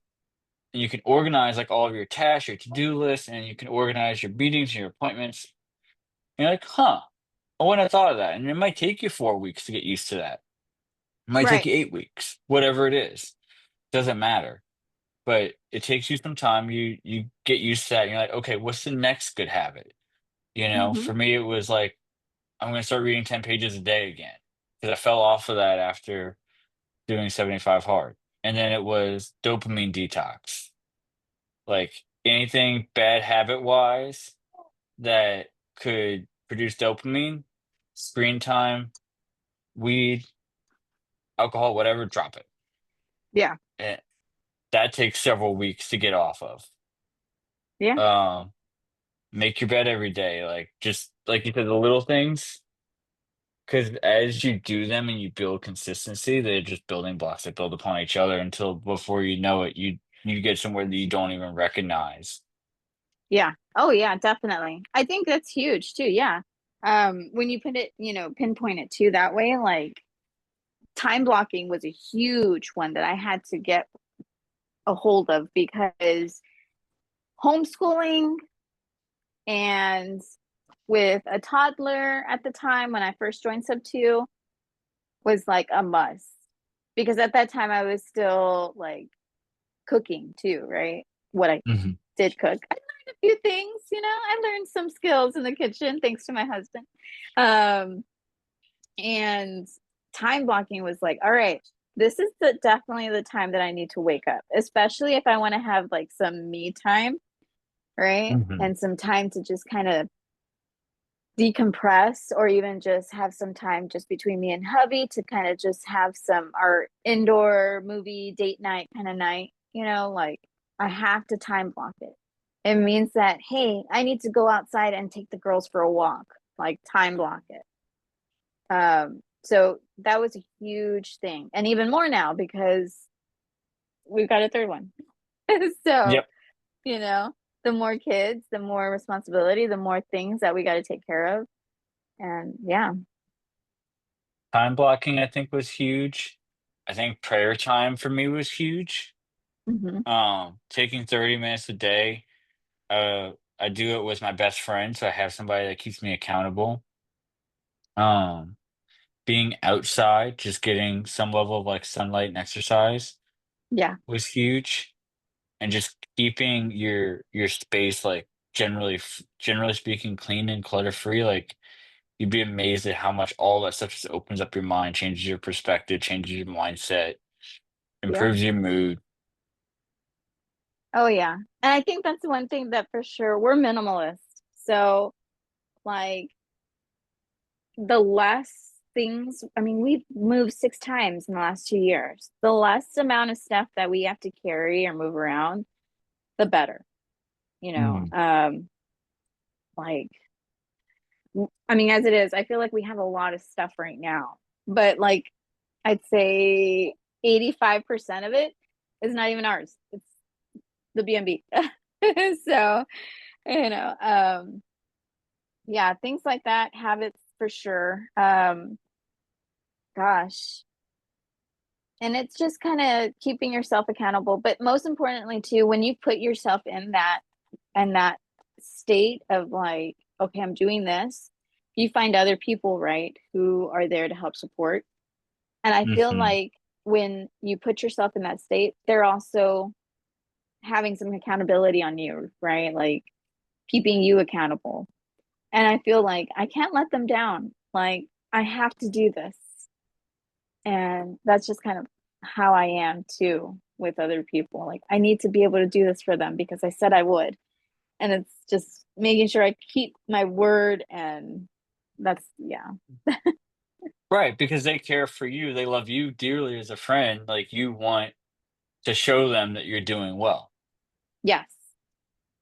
And you can organize like all of your tasks, your to-do list, and you can organize your meetings and your appointments. And you're like, huh, I wouldn't have thought of that. And it might take you 4 weeks to get used to that. It might take right. you 8 weeks, whatever it is. Doesn't matter. But it takes you some time. You get used to that. And you're like, okay, what's the next good habit? Hmm. For me, it was like, I'm going to start reading 10 pages a day again. Because I fell off of that after doing 75 hard. And then it was dopamine detox. Like anything bad habit wise that could produce dopamine, screen time, weed, alcohol, whatever, drop it. Yeah, And that takes several weeks to get off of. yeah, Um, make your bed every day, like just like you said, the little things. Because as you do them and you build consistency, they're just building blocks that build upon each other until before you know it, you get somewhere that you don't even recognize. yeah. Oh yeah, definitely. I think that's huge too. Yeah. When you put it, pinpoint it too that way, like time blocking was a huge one that I had to get a hold of because homeschooling and with a toddler at the time when I first joined SubTo was like a must because at that time I was still like cooking too, right? what I Mhm. did cook. I learned a few things, I learned some skills in the kitchen thanks to my husband. And time blocking was like, all right, this is definitely the time that I need to wake up, especially if I want to have like some me time, right? Mhm. And some time to just kind of decompress, or even just have some time just between me and hubby to kind of just have some our indoor movie date night kind of night, like I have to time block it. It means that, hey, I need to go outside and take the girls for a walk, like time block it. So that was a huge thing, and even more now because we've got a third one. So, Yep. you know, the more kids, the more responsibility, the more things that we got to take care of. And yeah. Time blocking, I think, was huge. I think prayer time for me was huge. Hmm. Taking 30 minutes a day. I do it with my best friend, so I have somebody that keeps me accountable. Um, Being outside, just getting some level of like sunlight and exercise Yeah. was huge, and just keeping your space like generally speaking clean and clutter free. Like you'd be amazed at how much all that stuff just opens up your mind, changes your perspective, changes your mindset, Yeah. improves your mood. Oh, yeah. And I think that's one thing that for sure we're minimalist. So, like, the less things, I mean, we've moved 6 times in the last 2 years. The less amount of stuff that we have to carry or move around, the better, you know. Mhm. Um, like, I mean, as it is, I feel like we have a lot of stuff right now, but like, I'd say 85% of it is not even ours. It's the B&B. So, you know, yeah, things like that, habits for sure. Gosh. And it's just kind of keeping yourself accountable. But most importantly, too, when you put yourself in that state of like, okay, I'm doing this, you find other people, right, who are there to help support. And I feel Mhm. like when you put yourself in that state, they're also having some accountability on you, right? Like keeping you accountable. And I feel like I can't let them down. Like I have to do this. And that's just kind of how I am too with other people. Like I need to be able to do this for them because I said I would. And it's just making sure I keep my word, and that's yeah. Right, because they care for you, they love you dearly as a friend, like, you want to show them that you're doing well. Yes,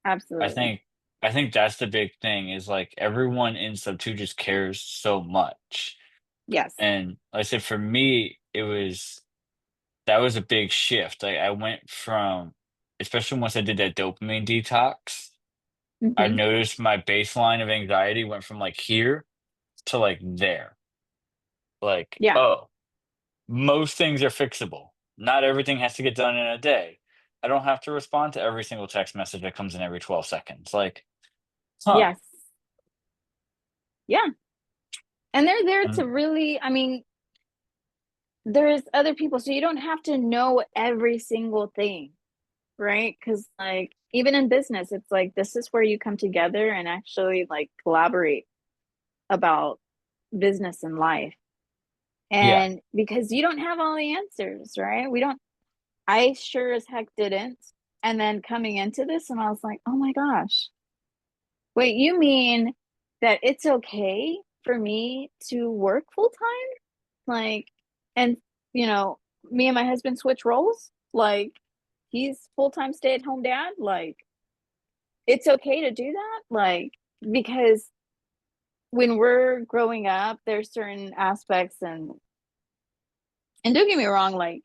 I absolutely. think I think that's the big thing is, like, everyone in Sub 2 just cares so much, Yes. and like I said, for me, that was a big shift. Like, I went from especially once I did that dopamine detox, I Hmm. noticed my baseline of anxiety went from, like, here to, like, there. Like, Yeah. "Oh, most things are fixable. Not everything has to get done in a day. I don't have to respond to every single text message that comes in every 12 seconds." Like, huh. Yes. Yeah. And they're there to And really, I mean, there's other people, so you don't have to know every single thing, right? Because like even in business, it's like this is where you come together and actually like collaborate about business and life. yeah. And because you don't have all the answers, right? We don't, I sure as heck didn't. And then coming into this, and I was like, oh my gosh, wait, you mean that it's okay for me to work full time? Like, and me and my husband switch roles. Like, he's full time stay at home dad. Like, it's okay to do that. Like, because when we're growing up, there's certain aspects, and don't get me wrong, like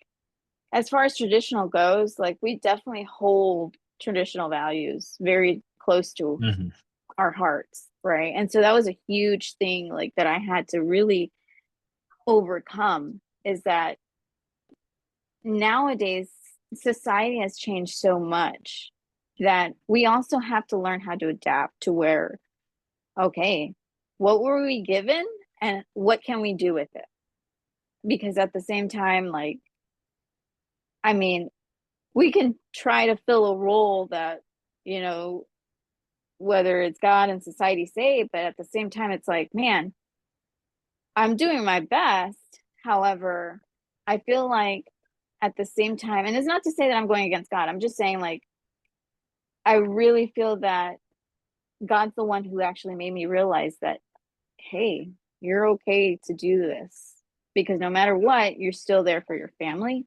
as far as traditional goes, like we definitely hold traditional values very close to Mhm. our hearts, right? And so that was a huge thing, like that I had to really overcome, is that nowadays society has changed so much that we also have to learn how to adapt to where, okay, what were we given and what can we do with it? Because at the same time, like, I mean, we can try to fill a role that, you know, whether it's God and society say, but at the same time, it's like, man, I'm doing my best. However, I feel like at the same time, and it's not to say that I'm going against God. I'm just saying, like, I really feel that God's the one who actually made me realize that, hey, you're okay to do this because no matter what, you're still there for your family.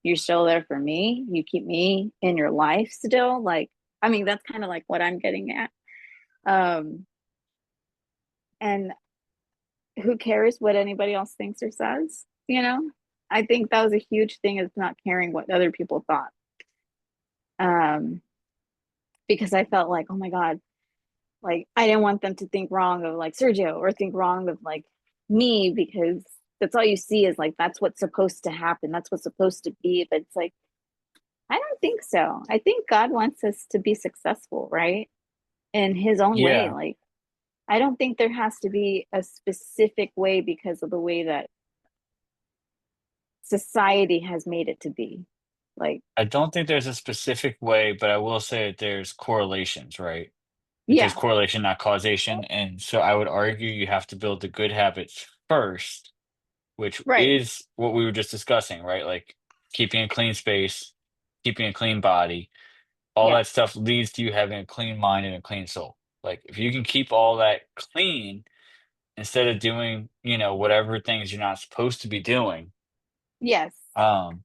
You're still there for me. You keep me in your life still. Like, I mean, that's kind of like what I'm getting at. Um, and who cares what anybody else thinks or says, you know? I think that was a huge thing, is not caring what other people thought. Um, because I felt like, oh my God, like I didn't want them to think wrong of like Sergio or think wrong of like me, because that's all you see is like that's what's supposed to happen. That's what's supposed to be. But it's like, I don't think so. I think God wants us to be successful, right? In his own way. Yeah, Like, I don't think there has to be a specific way because of the way that society has made it to be. Like, I don't think there's a specific way, but I will say that there's correlations, right? That there's yeah, correlation, not causation, and so I would argue you have to build the good habits first, which right. is what we were just discussing, right? Like keeping a clean space, keeping a clean body, all Yeah. that stuff leads to you having a clean mind and a clean soul. Like if you can keep all that clean instead of doing, whatever things you're not supposed to be doing, Yes. um,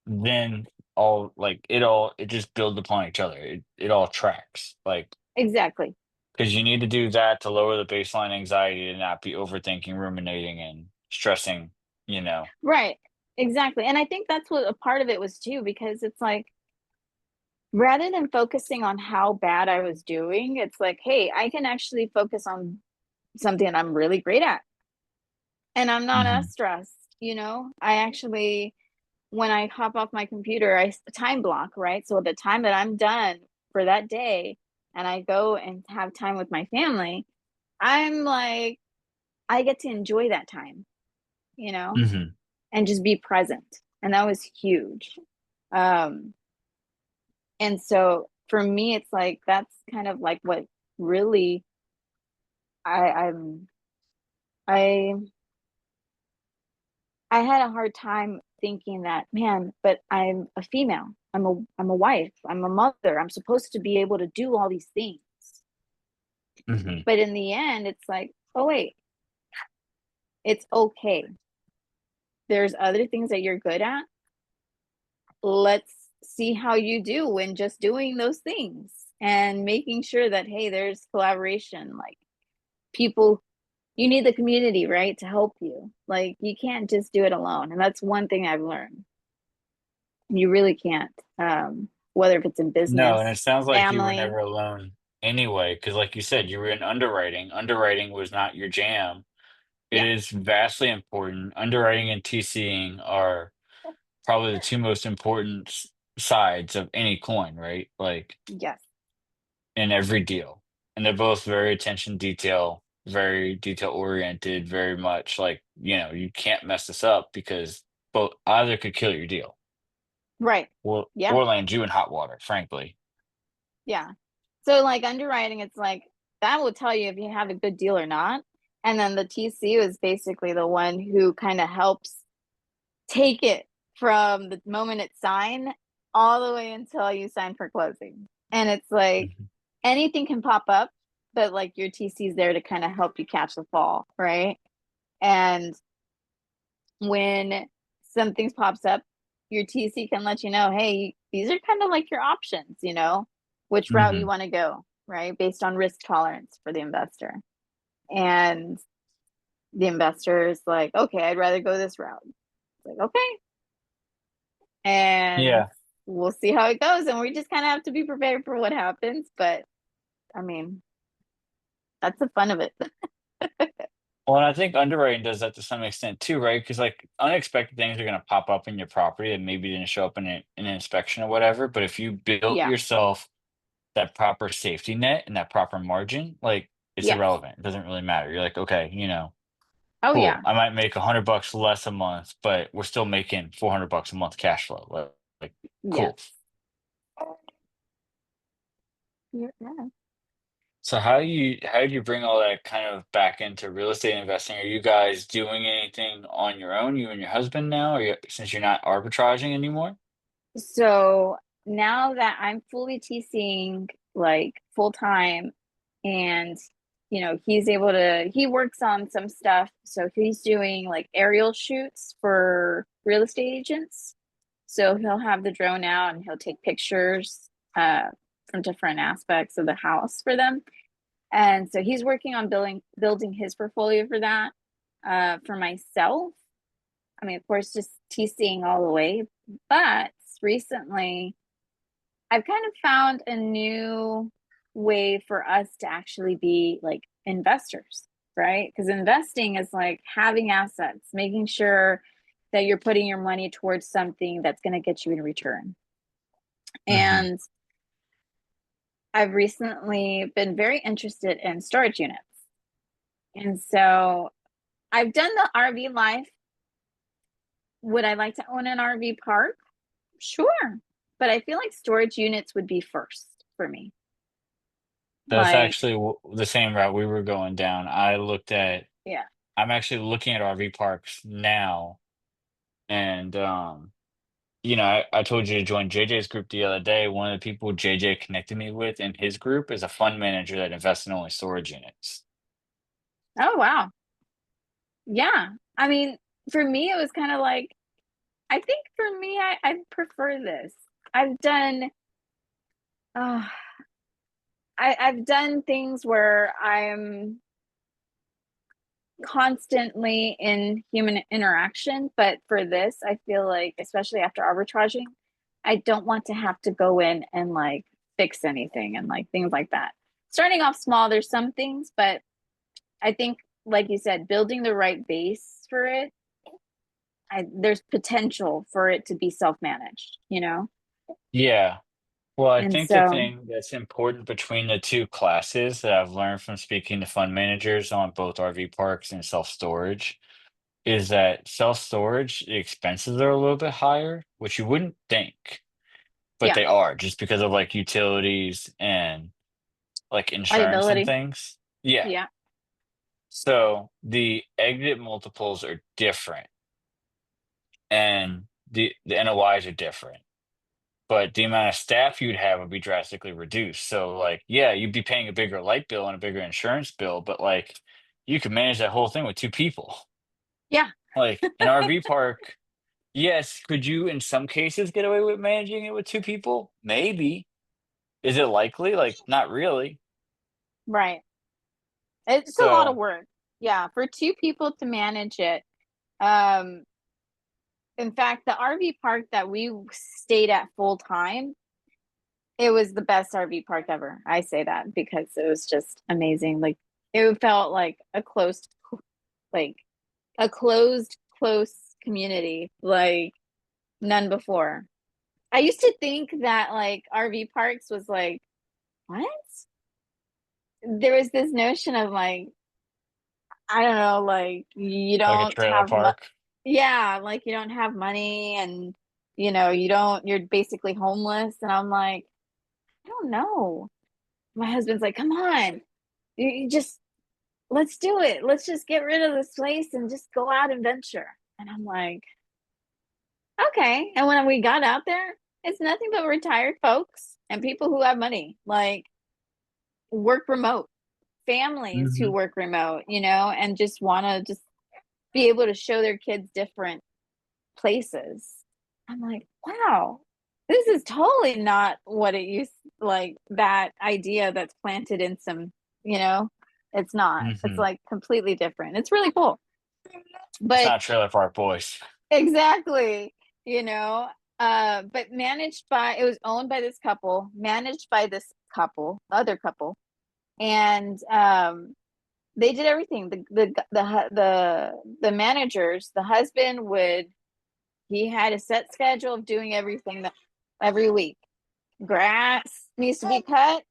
then it just builds upon each other. It all tracks. Like Exactly. because you need to do that to lower the baseline anxiety to not be overthinking, ruminating, and stressing, you know. Right. Exactly. And I think that's what a part of it was too, because it's like, rather than focusing on how bad I was doing, it's like, hey, I can actually focus on something that I'm really great at. And I'm not as Mhm, stressed, you know? I actually, when I hop off my computer, time block, right? So the time that I'm done for that day and I go and have time with my family, I'm like, I get to enjoy that time, you know, mhm. and just be present. And that was huge. Um, and so for me, it's like that's kind of like what really I I'm I I had a hard time thinking that, man, but I'm a female. I'm a wife. I'm a mother. I'm supposed to be able to do all these things. Mhm. But in the end, it's like, oh wait, it's okay. There's other things that you're good at. Let's see how you do when just doing those things and making sure that, hey, there's collaboration. Like, people, you need the community, right, to help you. Like, you can't just do it alone. And that's one thing I've learned. You really can't. Whether if it's in No, and business, it sounds like you were family. never alone anyway, because like you said, you were in underwriting. Underwriting was not your jam. It Yeah. is vastly important. Underwriting and TCing are probably the two most important sides of any coin, right? Like Yes. in every deal. And they're both very attention detail, very detail oriented, very much like, you can't mess this up because both either could kill your deal Right. or Yeah. or land you in hot water, frankly. Yeah. So like underwriting, it's like that will tell you if you have a good deal or not. And then the TCU is basically the one who kind of helps take it from the moment it's signed all the way until you sign for closing. And it's like Mhm. anything can pop up, but like your TC is there to kind of help you catch the fall, right? And when something pops up, your TC can let you know, hey, these are kind of like your options, you know, which route you Mhm. want to go, right? Based on risk tolerance for the investor. And the investor is like, okay, I'd rather go this route. It's like, okay. And Yeah. we'll see how it goes. And we just kind of have to be prepared for what happens. But I mean, that's the fun of it. Well, and I think underwriting does that to some extent too, right? Because like unexpected things are going to pop up in your property and maybe didn't show up in an inspection or whatever. But if you built Yeah. yourself that proper safety net and that proper margin, like it's Yes. irrelevant. It doesn't really matter. You're like, okay, Oh, cool. yeah. I might make $100 less a month, but we're still making $400 a month cash flow. Like, Yes. cool. Yeah. So how do you bring all that kind of back into real estate investing? Are you guys doing anything on your own, you and your husband now, since you're not arbitraging anymore? So now that I'm fully TCing like full time and he works on some stuff. So he's doing like aerial shoots for real estate agents. So he'll have the drone out and he'll take pictures from different aspects of the house for them. And so he's working on building his portfolio for that. For myself, I mean, of course, just TCing all the way. But recently, I've kind of found a new way for us to actually be like investors, right? Because investing is like having assets, making sure that you're putting your money towards something that's going to get you in return. Hmm. And I've recently been very interested in storage units. And so I've done the RV life. Would I like to own an RV park? Sure. But I feel like storage units would be first for me. That's Like, actually the same route we were going down. yeah. I'm actually looking at RV parks now, and I told you to join JJ's group the other day. One of the people JJ connected me with in his group is a fund manager that invests in only storage units. Oh, wow. Yeah. I mean, for me, it was kind of like, I think for me, I prefer this. I've done, uh, I've done things where I'm constantly in human interaction, but for this, I feel like, especially after arbitraging, I don't want to have to go in and like fix anything and like things like that. Starting off small, there's some things, but I think, like you said, building the right base for it, there's potential for it to be self-managed. Yeah. Well, I And think the so, thing that's important between the two classes that I've learned from speaking to fund managers on both RV parks and self-storage is that self-storage, the expenses are a little bit higher, which you wouldn't think, but yeah, they are just because of like utilities and like insurance and liability. things. Yeah. Yeah. So the exit multiples are different and the NOIs are different, but the amount of staff you'd have would be drastically reduced. So like, yeah, you'd be paying a bigger light bill and a bigger insurance bill, but like you could manage that whole thing with two people. Yeah. Like an RV park, yes, could you in some cases get away with managing it with two people? Maybe. Is it likely? Like, not really. Right. It's a lot of So, work. Yeah. For two people to manage it. Um, in fact, the RV park that we stayed at full time, it was the best RV park ever. I say that because it was just amazing. Like it felt like a close community, like none before. I used to think that like RV parks was like, what? There was this notion of like, I don't know, like you like a don't trailer have park. yeah, like you don't have money and you're basically homeless. And I'm like, I don't know. My husband's like, come on, you just let's do it. Let's just get rid of this place and just go out and venture. And I'm like, okay. And when we got out there, it's nothing but retired folks and people who have money, like work remote, families who Hmm. work remote, and just want to just be able to show their kids different places. I'm like, wow, this is totally not what it used like that idea that's planted in some, you know, it's not. It's Hmm. like completely different. It's really cool. It's But not trailer park boys. exactly, you know, but managed by it was owned by this couple, managed by this couple, other couple, and they did everything. The managers, the husband would he had a set schedule of doing everything that every week. Grass needs to be cut,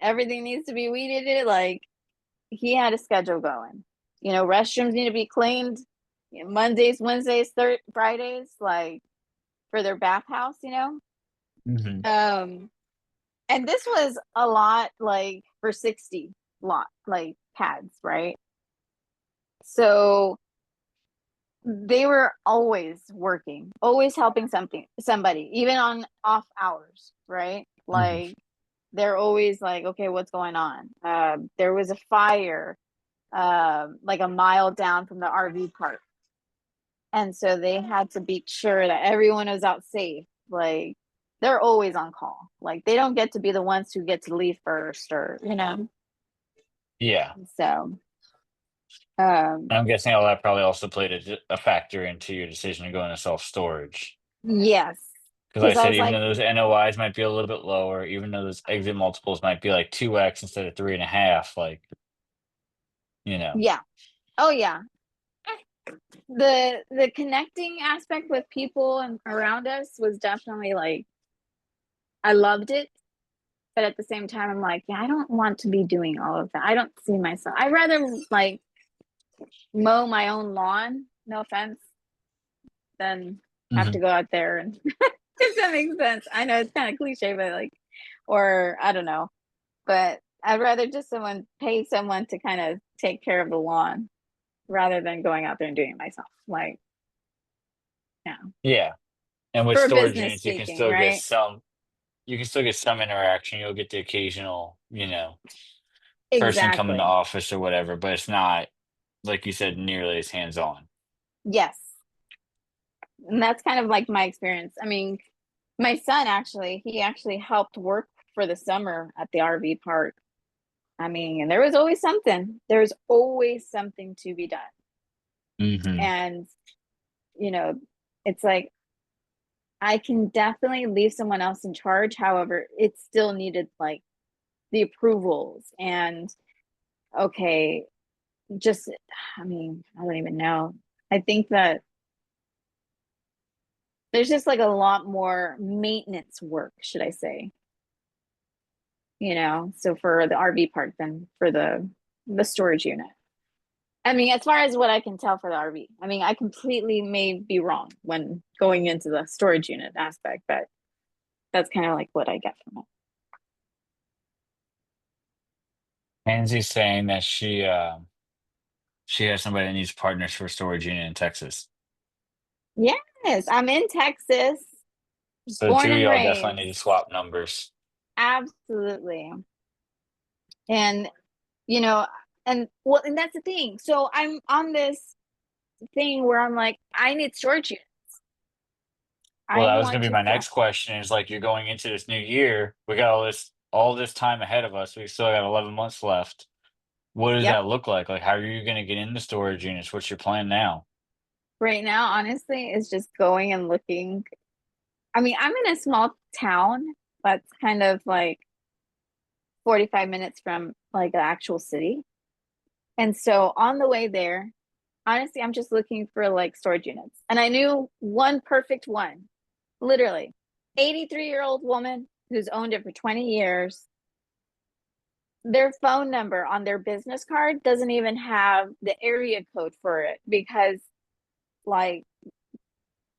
everything needs to be weeded. Like he had a schedule going. Restrooms need to be cleaned Mondays, Wednesdays, Fridays. Like for their bathhouse, Hmm. and this was a lot like for 60 lot like pads, right? So they were always working, always helping somebody, even on off hours, right? Hmm. Like they're always like, okay, what's going on? There was a fire like a mile down from the RV park. And so they had to be sure that everyone was out safe. Like they're always on call. Like they don't get to be the ones who get to leave first or. Yeah. So um I'm guessing all that probably also played a factor into your decision to go into self storage. yes. Because like I Because I said, was even like, though those NOIs might be a little bit lower, even though those exit multiples might be like 2x instead of 3.5, like, you know. yeah. Oh yeah. The connecting aspect with people and around us was definitely like I loved it. But at the same time, I'm like, yeah, I don't want to be doing all of that. I don't see myself. I'd rather like mow my own lawn, no offense, than have to Hmm. go out there and if that makes sense. I know it's kind of cliche, but like, or I don't know, but I'd rather just pay someone to kind of take care of the lawn rather than going out there and doing it myself. Like, yeah, Yeah. And with for storage business units, speaking, right? you can still get some interaction. You'll get the occasional, person come in the Exactly. office or whatever, but it's not, like you said, nearly as hands-on. Yes. And that's kind of like my experience. I mean, my son actually, he actually helped work for the summer at the RV park. I mean, and there was always something. There's always something to be done. Hmm. And, you know, it's like I can definitely leave someone else in charge. However, it still needed like the approvals and okay, just I mean, I don't even know. I think that there's just like a lot more maintenance work, should I say, so for the RV park than for the storage unit. I mean, as far as what I can tell for the RV, I mean, I completely may be wrong when going into the storage unit aspect, but that's kind of like what I get from it. Anzie's saying that she has somebody that needs partners for a storage unit in Texas. Yes, I'm in Texas, So the born two of and y'all definitely need to raised. swap numbers. Absolutely. And, you know, and well, and that's the thing. So I'm on this thing where I'm like, I need storage units. Well, I that was want gonna be to my sell. next question is like you're going into this new year. We got all this time ahead of us. We still got 11 months left. What does Yep. that look like? Like how are you gonna get into storage units? What's your plan now? Right now, honestly, is just going and looking. I mean, I'm in a small town that's kind of like 45 minutes from like the actual city. And so on the way there, honestly, I'm just looking for like storage units. And I knew one perfect one, literally 83-year-old woman who's owned it for 20 years. Their phone number on their business card doesn't even have the area code for it because like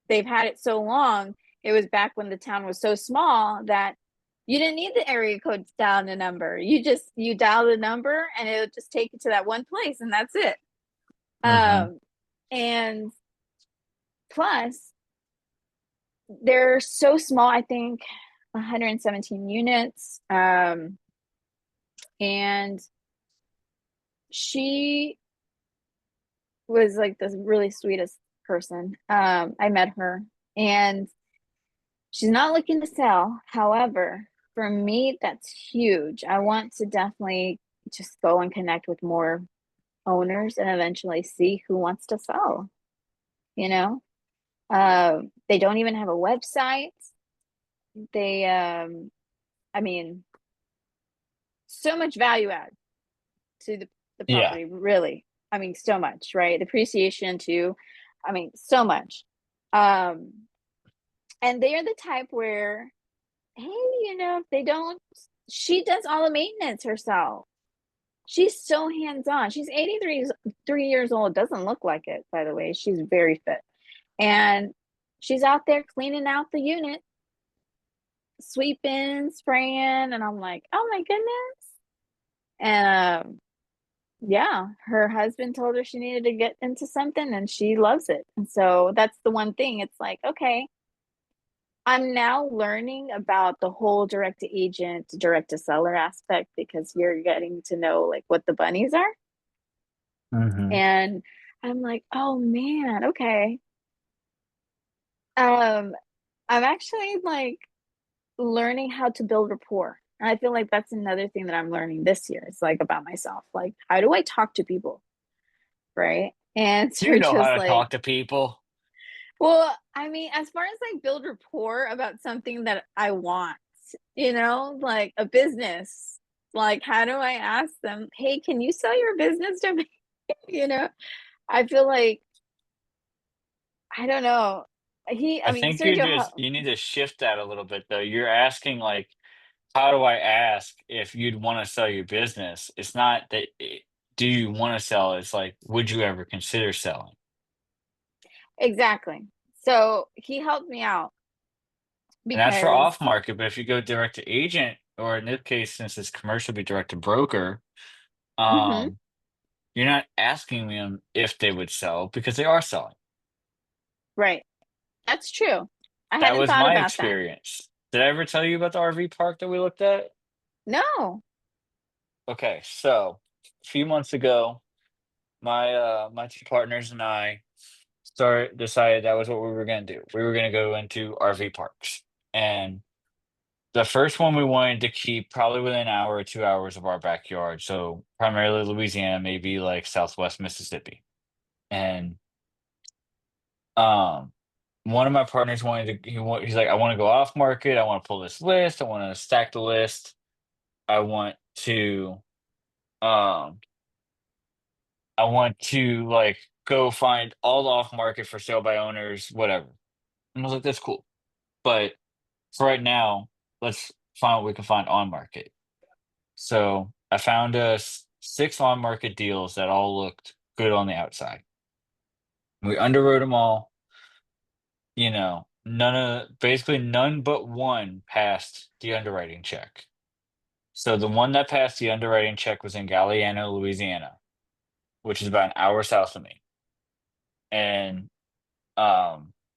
they've had it so long. It was back when the town was so small that you didn't need the area code to dial the number. You dial the number and it'll just take you to that one place and that's it. Hmm. And plus they're so small, I think 117 units. And she was like the really sweetest person. I met her and she's not looking to sell. However, for me, that's huge. I want to definitely just go and connect with more owners and eventually see who wants to sell. You know, they don't even have a website. They, I mean, so much value add to the Yeah. property, really. I mean, so much, right? The appreciation too. I mean, so much. Um, and they are the type where, hey, if they don't, she does all the maintenance herself. She's so hands-on. She's 83 3 years old. Doesn't look like it, by the way. She's very fit. And she's out there cleaning out the unit, sweeping, spraying, and I'm like, oh my goodness. And yeah, her husband told her she needed to get into something and she loves it. And so that's the one thing. It's like, okay, I'm now learning about the whole direct to agent, direct to seller aspect because you're getting to know like what the bunnies are. Hmm. And I'm like, oh man, okay. Um, I'm actually like learning how to build rapport. And I feel like that's another thing that I'm learning this year. It's like about myself. Like, how do I talk to people? Right. And You so know how just to like, talk to people. well, I mean, as far as like build rapport about something that I want, like a business, like how do I ask them, hey, can you sell your business to me? you know, I feel like, I don't know. I I mean, think Sergio, you need to shift that a little bit though. You're asking like, how do I ask if you'd want to sell your business? It's not that do you want to sell? It's like, would you ever consider selling? exactly. So he helped me out And that's for because, off market. But if you go direct to agent, or in this case, since it's commercial, be direct to broker, hmm um, you're not asking them if they would sell because they are selling. right. That's true. I That hadn't was thought my about that. experience. Did I ever tell you about the RV park that we looked at? No. Okay, so a few months ago, my two partners and I decided that was what we were gonna do. We were gonna go into RV parks. And the first one we wanted to keep probably within an hour or 2 hours of our backyard. So primarily Louisiana, maybe like Southwest Mississippi. And um one of my partners wanted to he's like, I want to go off market, I want to pull this list, I want to stack the list, I want to um I want to like go find all the off market for sale by owners, whatever. And I was like, that's cool. But for right now, let's find what we can find on market. So I found us six on market deals that all looked good on the outside. We underwrote them all. Basically none but one passed the underwriting check. So the one that passed the underwriting check was in Galliano, Louisiana, which is about an hour south of me. And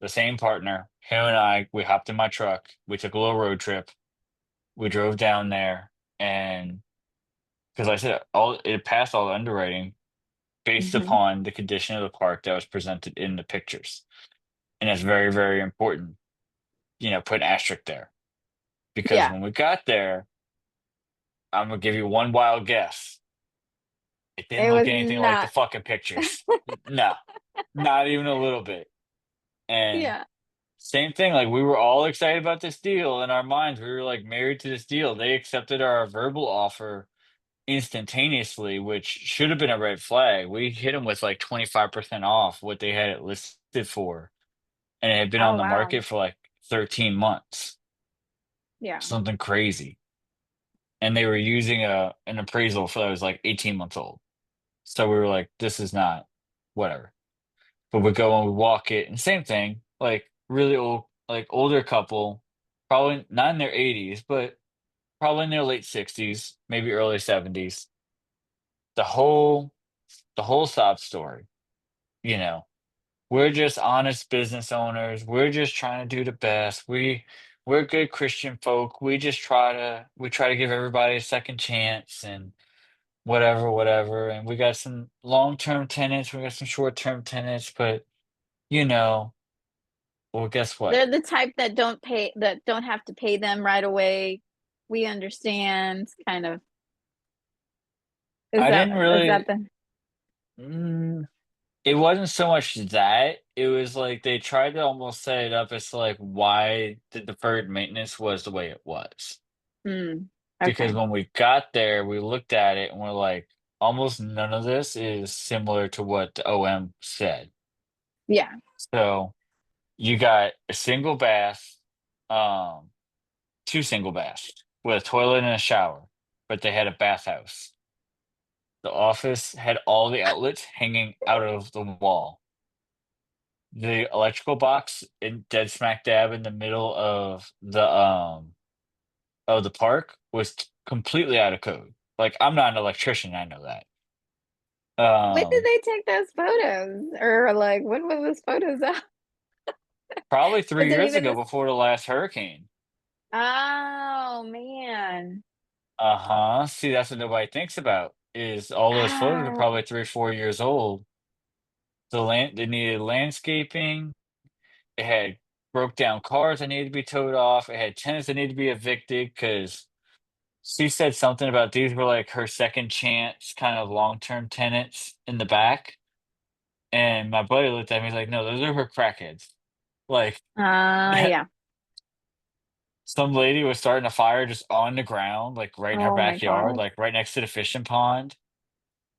the same partner, him and I, we hopped in my truck. We took a little road trip. We drove down there, and because I said all it passed all the underwriting based hmm upon the condition of the park that was presented in the pictures. And it's very, very important, put an asterisk there. Because Yeah. when we got there, I'm gonna give you one wild guess. It didn't It look was anything like the not. fucking pictures. No, not even a little bit. And Yeah. same thing, like we were all excited about this deal in our minds. We were like married to this deal. They accepted our verbal offer instantaneously, which should have been a red flag. We hit them with like 25% off what they had it listed for. And it had been Oh, on the wow. market for like 13 months, Yeah. something crazy. And they were using an appraisal for that was like 18 months old. So we were like, this is not whatever. But we go and we walk it, and same thing, like really old, like older couple, probably not in their 80s, but probably in their late 60s, maybe early 70s. The whole the whole sob story, you know. We're just honest business owners. We're just trying to do the best. We're good Christian folk. We try to give everybody a second chance and whatever, whatever. And we got some long-term tenants, we got some short-term tenants, but you know, well, guess what? They're the type that don't have to pay them right away. We understand, kind of. I didn't Is that really. the Mm, it wasn't so much that. It was like they tried to almost set it up as like why the deferred maintenance was the way it was. mm, Because okay. when we got there, we looked at it and we're like, almost none of this is similar to what the OM said. Yeah. So you got a single bath, um, two single baths with a toilet and a shower, but they had a bathhouse. The office had all the outlets hanging out of the wall. the electrical box in dead smack dab in the middle of the park was completely out of code. Like I'm not an electrician, I know that. When did Um, they take those photos? Or like when was those photos up? Probably Was three it years even ago this? before the last hurricane. Oh man. Uh-huh. See, that's what nobody thinks about is all those photos are Ah, probably 3 or 4 years old. They needed landscaping. It had broke down cars that needed to be towed off. It had tenants that needed to be evicted because she said something about these were like her second chance kind of long-term tenants in the back. And my buddy looked at me, he's like, no, those are her crackheads. Like yeah. some lady was starting a fire just on the ground, like right in her Oh my backyard, God. like right next to the fishing pond.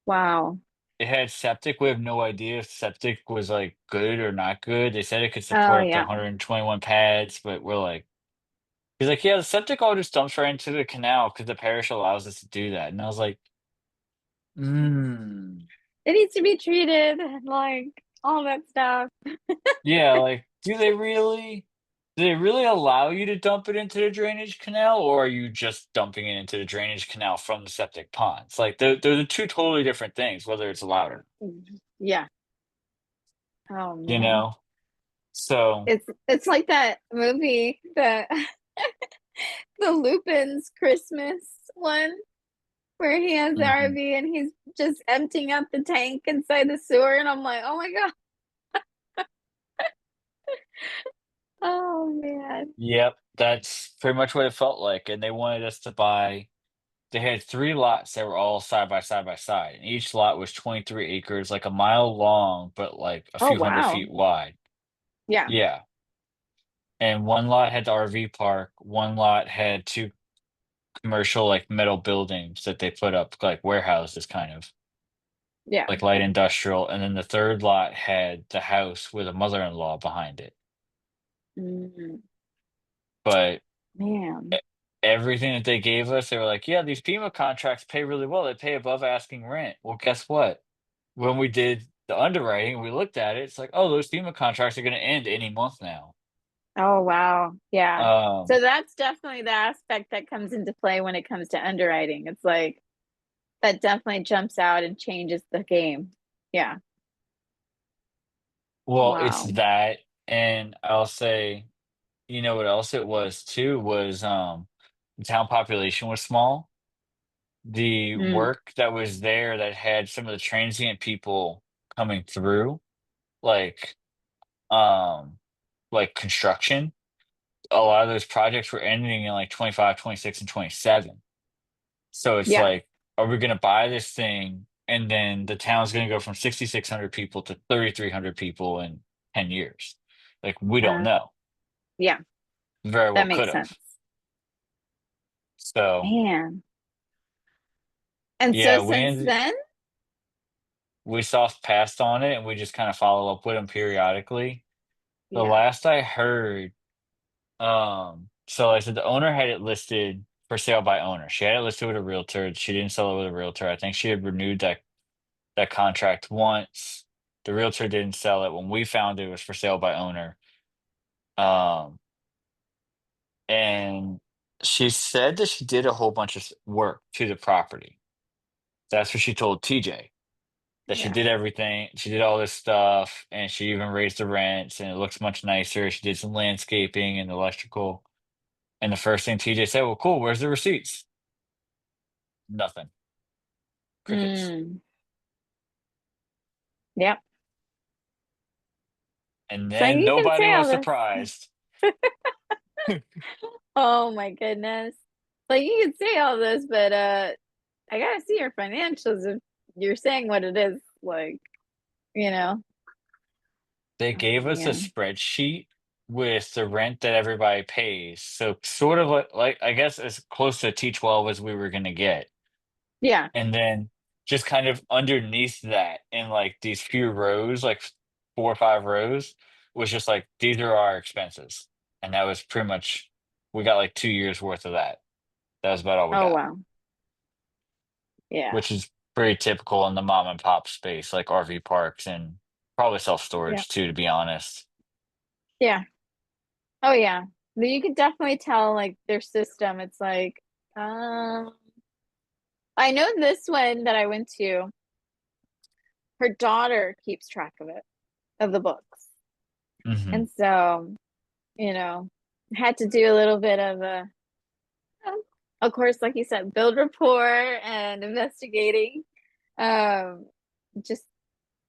Wow. It had septic. We have no idea if septic was like good or not good. They said it could Oh support up to yeah. 121 pads, but we're like, he's like, yeah, the septic all just dumps right into the canal because the parish allows us to do that. And I was like, mm. It needs to be treated like all that stuff. Yeah, like, do they really allow you to dump it into the drainage canal, or are you just dumping it into the drainage canal from the septic ponds? Like, they're the two totally different things, whether it's allowed or, Yeah. Oh you man. know? So, It's like that movie, the Lupin's Christmas one, where he has the mhm. RV and he's just emptying out the tank inside the sewer, and I'm like, oh my God. Oh man. Yep, that's pretty much what it felt like. And they wanted us to buy, they had 3 lots that were all side by side, and each lot was 23 acres, like a mile long, but like a Oh few hundred wow. feet wide. Yeah. Yeah. And one lot had the RV park, one lot had two commercial like metal buildings that they put up like warehouses kind of Yeah. like light industrial, and then the third lot had the house with a mother-in-law behind it. Mm, But man. e- everything that they gave us, they were like, yeah, these FEMA contracts pay really well, they pay above asking rent. Well, guess what, when we did the underwriting, we looked at it, it's like, oh, those FEMA contracts are going to end any month now. Oh wow. Yeah. um So that's definitely the aspect that comes into play when it comes to underwriting. It's like that definitely jumps out and changes the game. Yeah. well, it's Wow. that, and I'll say, you know what else it was too was the town population was small. The Mm, work that was there that had some of the transient people coming through, like um like construction, a lot of those projects were ending in like 25, 26, and 27. So it's yeah. like, are we gonna buy this thing and then the town's gonna go from 6,600 people to 3,300 people in 10 years? Like we don't Uh, know. yeah. Very well That could makes have. sense. So Man. And so yeah, since then, we soft passed on it and we just kind of follow up with them periodically. The yeah. last I heard, so I said the owner had it listed for sale by owner. She had it listed with a realtor. She didn't sell it with a realtor. I think she had renewed that contract once. The realtor didn't sell it. When we found it was for sale by owner. Um, and she said that she did a whole bunch of work to the property. That's what she told TJ. That she Yeah. did everything. She did all this stuff, and she even raised the rents, and it looks much nicer. She did some landscaping and electrical. And the first thing TJ said, "Well, cool. Where's the receipts?" Nothing. Crickets. Mm, yep. And So then you can nobody say all was this. surprised. Oh my goodness. Like you can say all this, but I gotta see your financials if you're saying what it is, like, you know. They Oh gave us a man. spreadsheet with the rent that everybody pays. So sort of like I guess as close to T12 as we were gonna get. Yeah. And then just kind of underneath that in like these few rows, like 4 or 5 rows, was just like these are our expenses. And that was pretty much we got like 2 years worth of that. That was about all we Oh got, wow. Yeah. which is pretty typical in the mom and pop space, like RV parks and. Probably Yeah. self-storage too, to be honest. Yeah. Oh yeah. But you can definitely tell like their system. It's like, um, I know this one that I went to, her daughter keeps track of it, of the books. Mhm. And so, you know, had to do a little bit of a, of course, like you said, build rapport and investigating. Um, just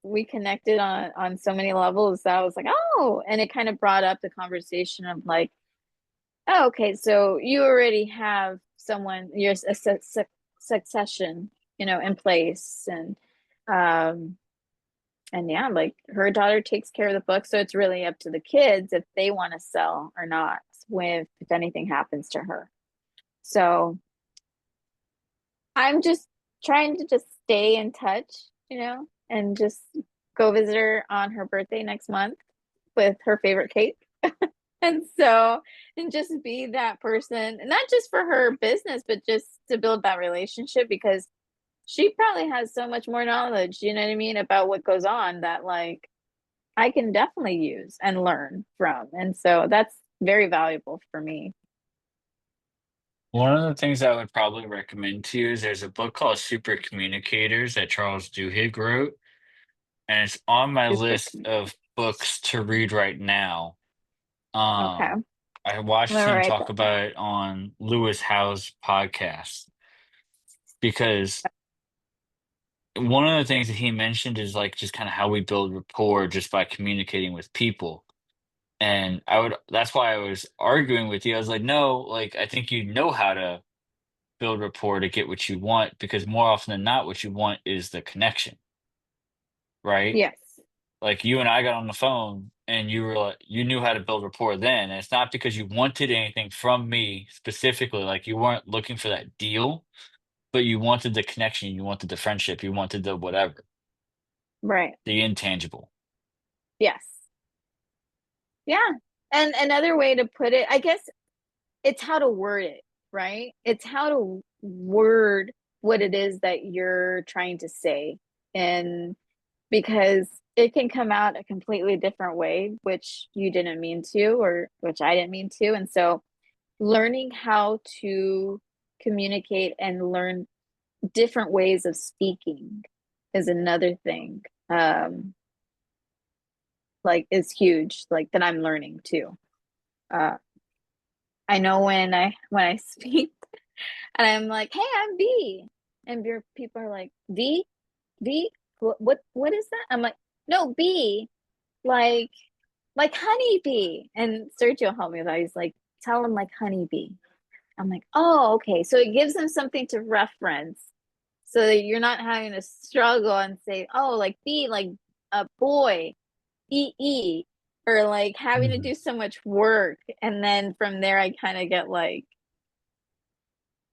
we connected on so many levels that I was like, oh, and it kind of brought up the conversation of like, oh, okay, so you already have someone, your succession, in place, um, and yeah, like her daughter takes care of the book, so it's really up to the kids if they want to sell or not, with if anything happens to her. So I'm just trying to just stay in touch, and just go visit her on her birthday next month with her favorite cake. And so, and just be that person, not just for her business, but just to build that relationship because she probably has so much more knowledge, you know what I mean, about what goes on that like I can definitely use and learn from. And so that's very valuable for me. One of the things I would probably recommend to you is there's a book called Super Communicators that Charles Duhigg wrote, and it's on my Super list of books to read right now. okay. I'm I watched gonna him write talk that about down. it on Lewis Howe's podcast because one of the things that he mentioned is like just kind of how we build rapport just by communicating with people. And that's why I was arguing with you. I was like, no, like I think you know how to build rapport to get what you want because more often than not, what you want is the connection, right? Yes. Like you and I got on the phone and you were like, you knew how to build rapport then. And it's not because you wanted anything from me specifically. Like you weren't looking for that deal, but you wanted the connection, you wanted the friendship, you wanted the whatever, Right. the intangible. Yes. Yeah. And another way to put it, I guess it's how to word it, right? It's how to word what it is that you're trying to say. And because it can come out a completely different way, which you didn't mean to, or which I didn't mean to. And so learning how to communicate and learn different ways of speaking is another thing. Like is huge, like that I'm learning too. Uh, I know when I speak and I'm like, "Hey, I'm B," and your people are like, "V, V, what is that?" I'm like, "No, B, like honeybee." And Sergio helped me with that. He's like, "Tell him like honeybee." I'm like, "Oh, okay." So it gives them something to reference, so that you're not having to struggle and say, "Oh, like B, like a boy." EE, or like having to Mhm. do so much work. And then from there, I kind of get like,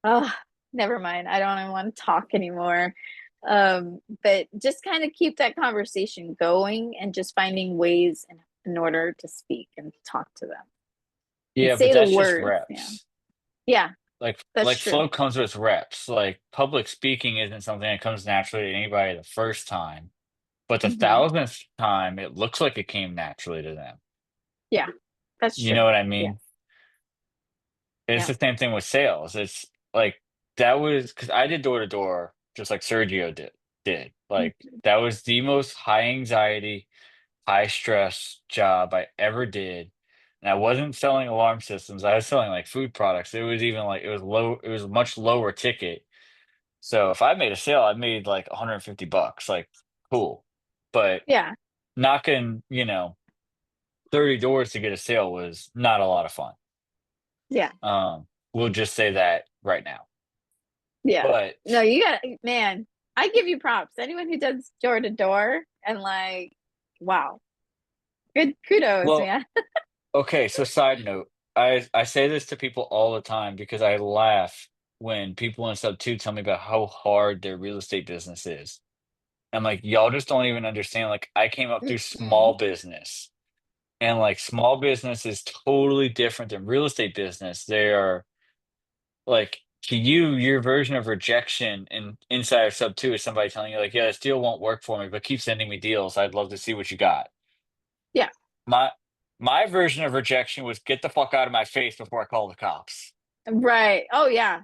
oh, never mind. I don't even want to talk anymore. But just kind of keep that conversation going and just finding ways in order to speak and talk to them and Yeah, but say the that's just words. Yeah. reps. Yeah, that's Like true. flow comes with reps. Like public speaking isn't something that comes naturally to anybody the first time, but the Hmm. thousandth time, it looks like it came naturally to them. Yeah, that's You true. know what I Yes. mean? It's Yeah. the same thing with sales. It's like that was because I did door to door just like Sergio did. Like Mhm. that was the most high anxiety, high stress job I ever did. And I wasn't selling alarm systems. I was selling like food products. It was even like it was much lower ticket. So if I made a sale, I made like 150 bucks. Like cool. But Yeah. knocking, 30 doors to get a sale was not a lot of fun. Yeah. We'll just say that right now. Yeah. But No, you got, man, I give you props. Anyone who does door to door and like, wow, good kudos, well, man. okay, so side note, I say this to people all the time because I laugh when people in sub 2 tell me about how hard their real estate business is. I'm like, y'all just don't even understand. Like, I came up through Mm-mm. small business, and like small business is totally different than real estate business. They are like to you, your version of rejection and inside of SubTo is somebody telling you like, yeah, this deal won't work for me, but keep sending me deals. I'd love to see what you got. Yeah. My my version of rejection was get the fuck out of my face before I call the cops. Right. Oh yeah.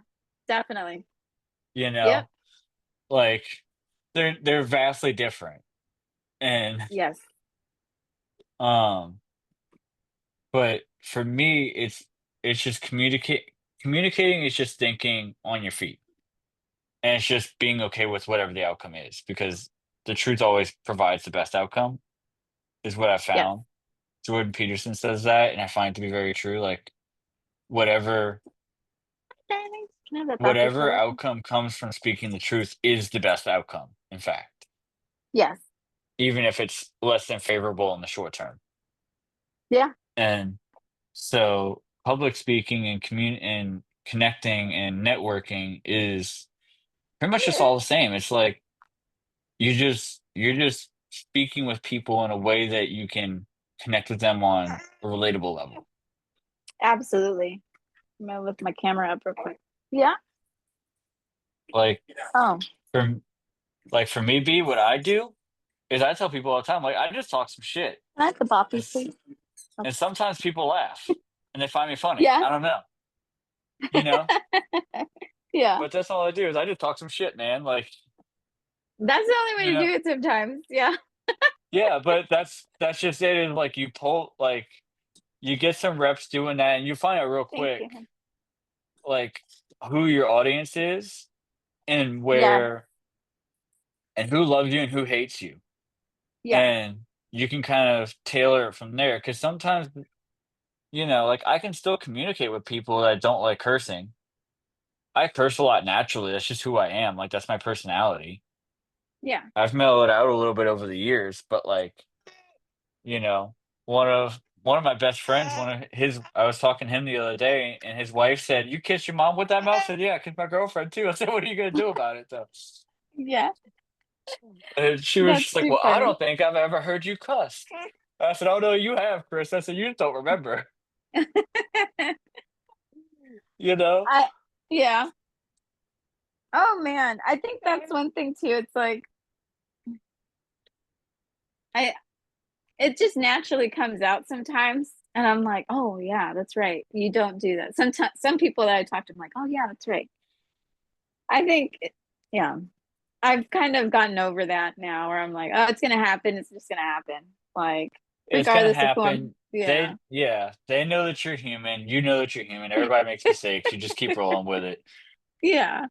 Definitely. You Yep. know, like they're vastly different. And Yes. um, but for me, it's just communicating is just thinking on your feet. And it's just being okay with whatever the outcome is because the truth always provides the best outcome, is what I Yes. found. Jordan Peterson says that, and I find it to be very true. Like whatever Can I have that backwards whatever color? outcome comes from speaking the truth is the best outcome, in fact, Yes. even if it's less than favorable in the short term. Yeah. And so public speaking and and connecting and networking is pretty much just all the same. It's like you're just speaking with people in a way that you can connect with them on a relatable level. Absolutely. I'm gonna lift my camera up real quick. Yeah. Like Oh. for for me, B, what I do is I tell people all the time, like I just talk some shit. Can I have the And, boppy, please? Oh. and sometimes people laugh and they find me funny. Yeah. I don't know, you know, Yeah. but that's all I do is I just talk some shit, man. Like, That's the only you way to know, do it sometimes. Yeah. yeah, but that's just it. Is like you pull like you get some reps doing that and you find out real Thank quick you. like who your audience is and Yeah. where and who loves you and who hates you. Yeah. And you can kind of tailor it from there. Because sometimes, like I can still communicate with people that don't like cursing. I curse a lot naturally. That's just who I am. Like that's my personality. Yeah. I've mellowed out a little bit over the years, but like, you know, one of my best friends, one of his I was talking to him the other day and his wife said, "You kiss your mom with that mouth?" I said, "Yeah, I kiss my girlfriend too." I said, "What are you gonna do about it though?" Yeah. And she was That's just like, too "Well, I funny. don't think I've ever heard you cuss." I said, "Oh no, you have, Chris." I said, "You just don't remember." You know? I yeah. Oh man. I think that's one thing too. It's like I it just naturally comes out sometimes. And I'm like, oh yeah, that's right. You don't do that. Sometimes some people that I talk to, I'm like, oh yeah, that's right. I think yeah. I've kind of gotten over that now where I'm like, oh, it's gonna happen, it's just gonna happen. Like, It's gonna regardless of who I'm happen. yeah, They know that you're human. You know that you're human. Everybody makes mistakes. You just keep rolling with it. yeah,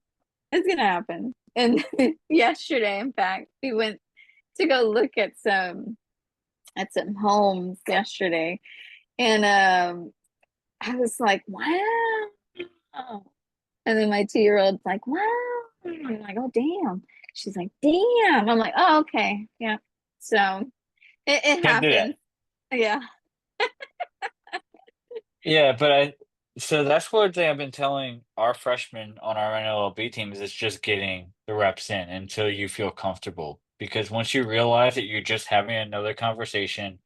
it's gonna happen. And yesterday, in fact, we went to go look at some homes yesterday. And I was like, wow. And then my 2-year-old's like, wow. I'm like, oh damn. She's like, damn. I'm like, oh, okay. Yeah. So it Can't do happens. that. Yeah. Yeah, but so that's one thing I've been telling our freshmen on our NLLB team is it's just getting the reps in until you feel comfortable. Because once you realize that you're just having another conversation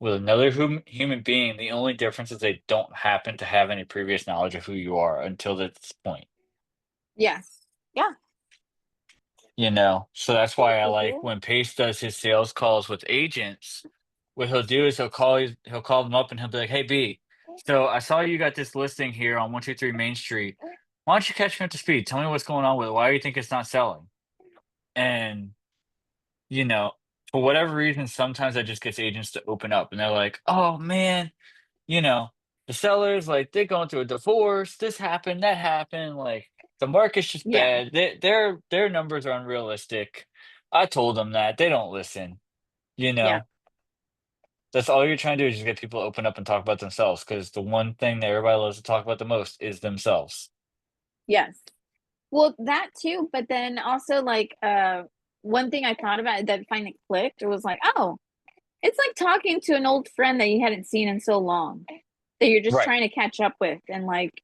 with another human being, the only difference is they don't happen to have any previous knowledge of who you are until this point. Yes. Yeah. So that's Thank why I like you. when Pace does his sales calls with agents, what he'll do is he'll call them up and he'll be like, "Hey B, so I saw you got this listing here on 123 Main Street. Why don't you catch me up to speed? Tell me what's going on with it. Why do you think it's not selling?" And you know, for whatever reason, sometimes that just gets agents to open up and they're like, "Oh man, you know, the sellers like they're going through a divorce. This happened, that happened. Like the market's just Yeah. bad. Their numbers are unrealistic. I told them that they don't listen. You Yeah. know, that's all you're trying to do is just get people to open up and talk about themselves because the one thing that everybody loves to talk about the most is themselves. Yes. Well, that too, but then also like one thing I thought about that finally clicked, it was like, oh, it's like talking to an old friend that you hadn't seen in so long that you're just Right. trying to catch up with and like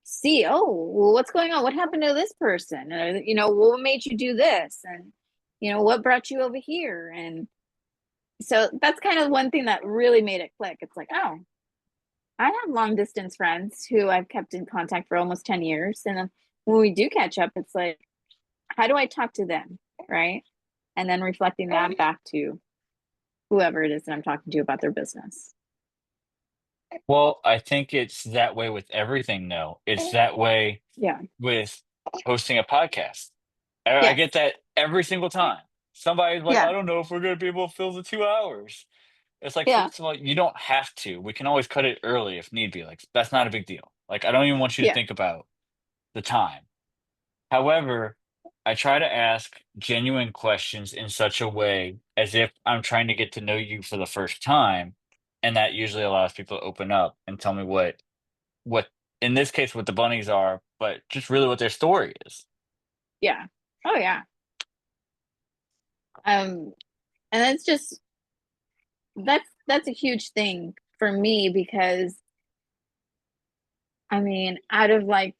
see, oh, well, what's going on? What happened to this person? What made you do this? And what brought you over here? And so that's kind of one thing that really made it click. It's like, oh, I have long distance friends who I've kept in contact for almost 10 years. And when we do catch up, it's like, how do I talk to them? Right. And then reflecting that back to whoever it is that I'm talking to about their business. Well, I think it's that way with everything, though. It's that way Yeah. with hosting a podcast. I Yes. get that every single time. Somebody's like, Yeah. I don't know if we're going to be able to fill the 2 hours. It's like, Yeah. first of all, you don't have to. We can always cut it early if need be. Like, that's not a big deal. Like, I don't even want you to Yeah. think about the time. However, I try to ask genuine questions in such a way as if I'm trying to get to know you for the first time, and that usually allows people to open up and tell me what in this case what the bunnies are, but just really what their story is. Yeah. Oh yeah. Um, and that's a huge thing for me because I mean, out of like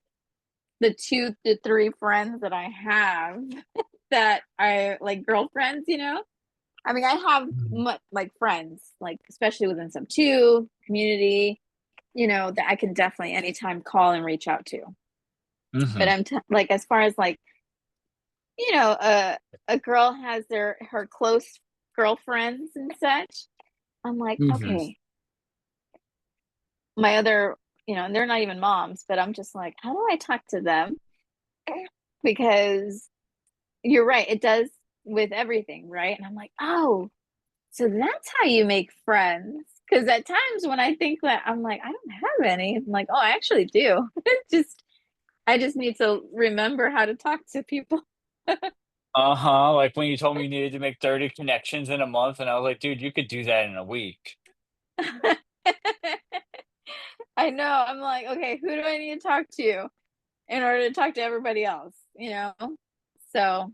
the 2 to 3 friends that I have that I like girlfriends, I mean, I have Mhm. like friends, like especially within SubTo community, that I can definitely anytime call and reach out to. But Mhm. like as far as like you know, a girl has her close girlfriends and such. I'm like, Mhm. okay, my other, and they're not even moms, but I'm just like, how do I talk to them? Because you're right, it does with everything, right? And I'm like, oh, so that's how you make friends. Because at times when I think that, I'm like, I don't have any. I'm like, oh, I actually do. just I just need to remember how to talk to people. Uh-huh. Like when you told me you needed to make 30 connections in a month, and I was like, dude, you could do that in a week. I know. I'm like, okay, who do I need to talk to in order to talk to everybody else? So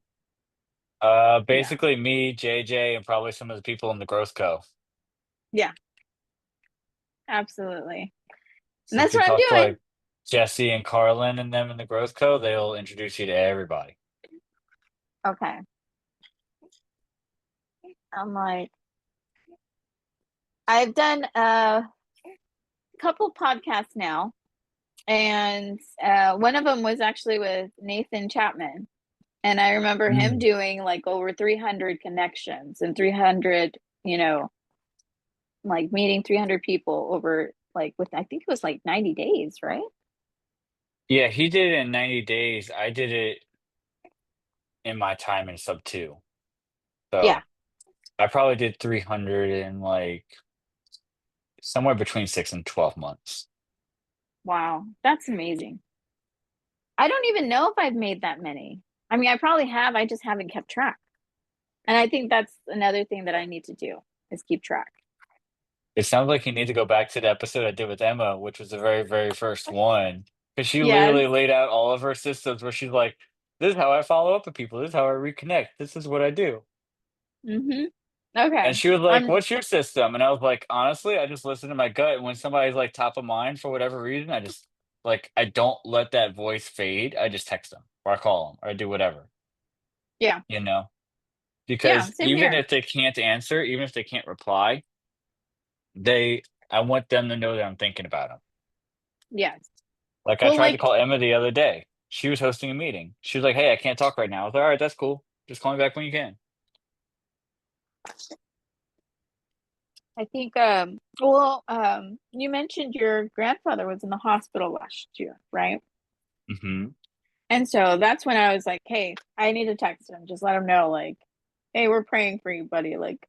yeah, Basically me, JJ, and probably some of the people in the growth co. yeah, absolutely, and So if that's you what I'm talk to doing. like Jesse and Carlin and them in the growth co, they'll introduce you to everybody. Okay, I'm like, I've done a couple podcasts now, and one of them was actually with Nathan Chapman, and I remember him Mm. doing like over 300 connections and 300, like meeting 300 people over like with I think it was like 90 days, right? Yeah, he did it in 90 days. I did it in my time in sub two. Yeah. So I probably did 300 in like somewhere between 6 and 12 months. Wow, that's amazing. I don't even know if I've made that many. I mean, I probably have, I just haven't kept track. And I think that's another thing that I need to do is keep track. It sounds like you need to go back to the episode I did with Emma, which was the very, very first one. Because she Yes. literally laid out all of her systems where she's like, this is how I follow up with people. This is how I reconnect. This is what I do. Mm-hmm. Okay. And she was like, I'm what's your system? And I was like, honestly, I just listen to my gut. And when somebody's like top of mind for whatever reason, I just like, I don't let that voice fade. I just text them or I call them or I do whatever, yeah. you know? Yeah, Because same even here. if they can't answer, even if they can't reply, I want them to know that I'm thinking about them. Yes. Like I Well, tried to like call Emma the other day. She was hosting a meeting. She was like, "Hey, I can't talk right now." I was like, "All right, that's cool. Just call me back when you can." I think you mentioned your grandfather was in the hospital last year, right? Mhm. And so that's when I was like, hey, I need to text him, just let him know, like, hey, we're praying for you, buddy. Like,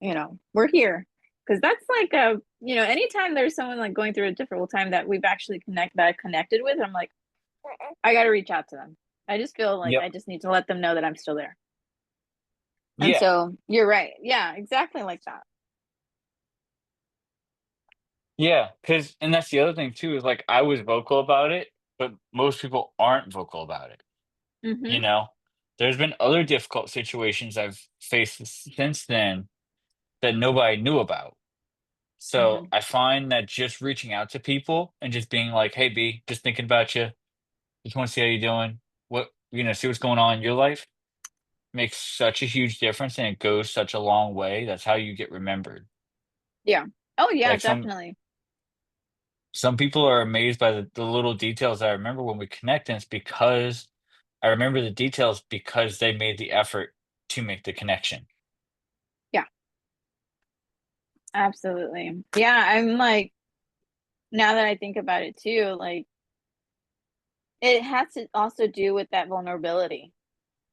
we're here. Because that's like anytime there's someone like going through a difficult time that we've actually that I've connected with, I'm like, I gotta reach out to them. I just feel like Yep. I just need to let them know that I'm still there. And Yeah. so you're right. Yeah, exactly like that. Yeah. Cause and that's the other thing too, is like I was vocal about it, but most people aren't vocal about it, you Mm-hmm. know? There's been other difficult situations I've faced since then that nobody knew about. So, Mm-hmm. I find that just reaching out to people and just being like, "Hey, B, just thinking about you. Just wanna see how you're doing. See what's going on in your life." Makes such a huge difference, and it goes such a long way. That's how you get remembered. Yeah. Oh yeah, Like, some definitely. Some people are amazed by the little details I remember when we connect, and it's because I remember the details because they made the effort to make the connection. Yeah, absolutely. Yeah, I'm like, now that I think about it too, like it has to also do with that vulnerability,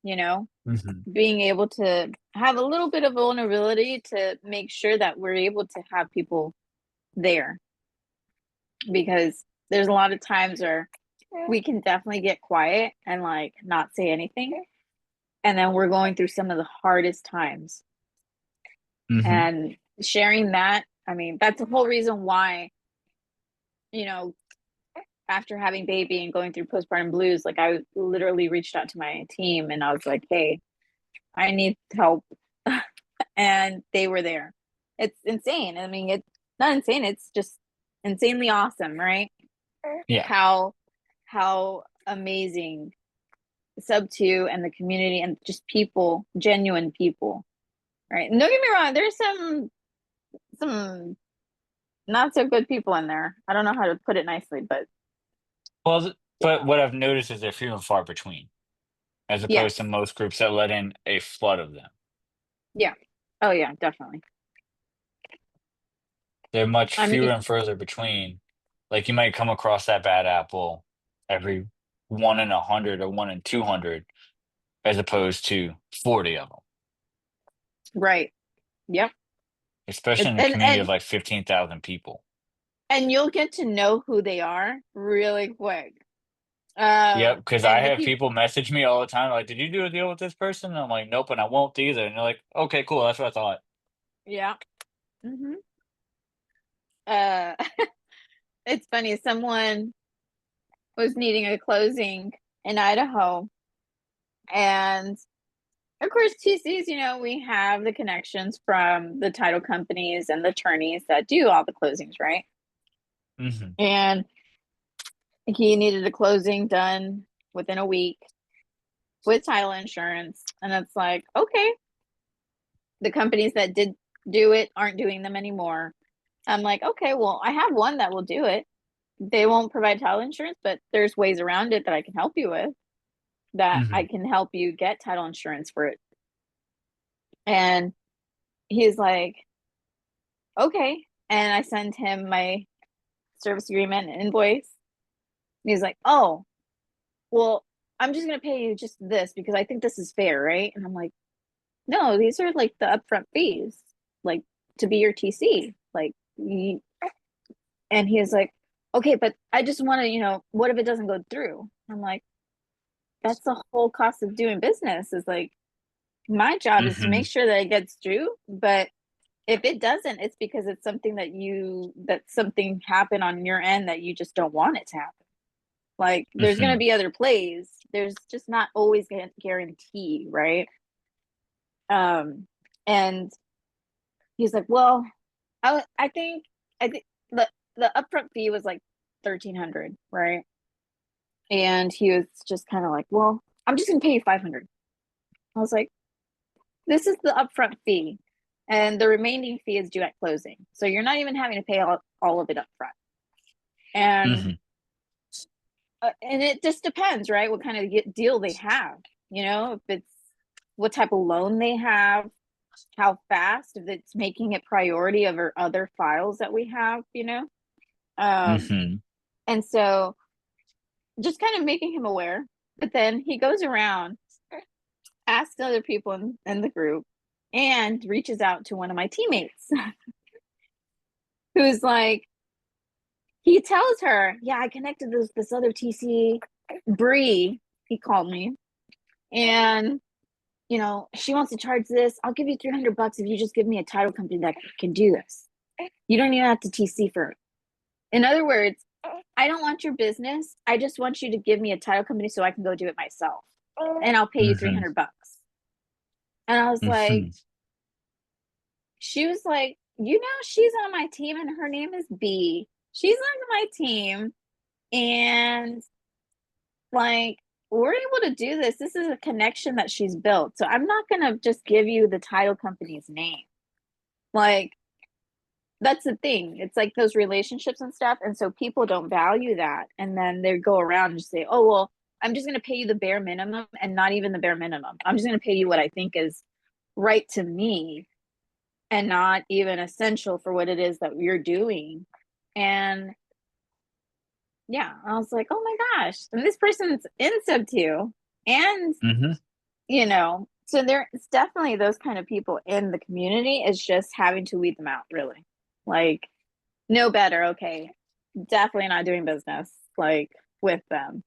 you know, Hmm. being able to have a little bit of vulnerability to make sure that we're able to have people there, because there's a lot of times where we can definitely get quiet and like not say anything, and then we're going through some of the hardest times, Hmm. and sharing that, I mean, that's the whole reason why, you know, after having baby and going through postpartum blues, like I literally reached out to my team and I was like, hey, I need help. And they were there. It's insane. I mean, it's not insane, it's just insanely awesome, right? Yeah. How amazing SubTo and the community and just people, genuine people, right? And don't get me wrong, there's some not so good people in there. I don't know how to put it nicely, but Well, but yeah. what I've noticed is they're few and far between, as opposed to Yes. most groups that let in a flood of them. Yeah. Oh yeah, definitely. They're much I mean, fewer and further between. Like you might come across that bad apple every 1 in 100 or 1 in 200, as opposed to 40 of them, right. Yep. especially It, in a community of like 15,000 people. and you'll get to know who they are really quick. Yep, because I And the have people, people message me all the time, like, "Did you do a deal with this person?" And I'm like, "Nope," and I won't either. And they're like, "Okay, cool, that's what I thought." yeah. Hmm. Uh, it's funny. Someone was needing a closing in Idaho, and of course, TCs, we have the connections from the title companies and the attorneys that do all the closings, right? Hmm. And he needed a closing done within a week with title insurance. And it's like, okay, the companies that did do it aren't doing them anymore. I'm like, okay, well, I have one that will do it. They won't provide title insurance, but there's ways around it that I can help you with, that I Hmm. can help you get title insurance for it. And he's like, okay. And I send him my service agreement and invoice. And he's like, oh, well, I'm just going to pay you just this because I think this is fair, right? And I'm like, no, these are like the upfront fees, like to be your TC. Like, and he was like, okay, but I just want to, what if it doesn't go through? I'm like, that's the whole cost of doing business, is like, my job is to make Hmm. sure that it gets through. But if it doesn't, it's because it's something that something happened on your end that you just don't want it to happen. Like, there's going to Hmm. be other plays. There's just not always a guarantee, right? And he's like, well, I think the upfront fee was like 1,300, right? And he was just kind of like, well, I'm just gonna pay you 500. I was like, this is the upfront fee, and the remaining fee is due at closing. So you're not even having to pay all of it up front. And Hmm. and it just depends, right? What kind of deal they have, if it's what type of loan they have, how fast, if it's making it priority over other files that we have. Um, Hmm. and so just kind of making him aware. But then he goes around, asks other people in the group, and reaches out to one of my teammates who's like, he tells her, yeah, I connected this other TC, Bree, he called me, and she wants to charge this. I'll give you $300 if you just give me a title company that can do this. You don't even have to TC for it. In other words, I don't want your business. I just want you to give me a title company so I can go do it myself. And I'll pay you Hmm. $300. And I was like, Hmm. she was like, she's on my team and her name is B. She's on my team. And like, we're able to do this. This is a connection that she's built. So I'm not going to just give you the title company's name. Like, that's the thing. It's like those relationships and stuff. And so people don't value that. And then they go around and say, oh, well, I'm just going to pay you the bare minimum and not even the bare minimum. I'm just going to pay you what I think is right to me and not even essential for what it is that you're doing. And yeah, I was like, oh my gosh. And this person's in SubTo. And, Hmm. so it's definitely those kind of people in the community. Is just having to weed them out, really. Like, no better. Okay. Definitely not doing business like with them.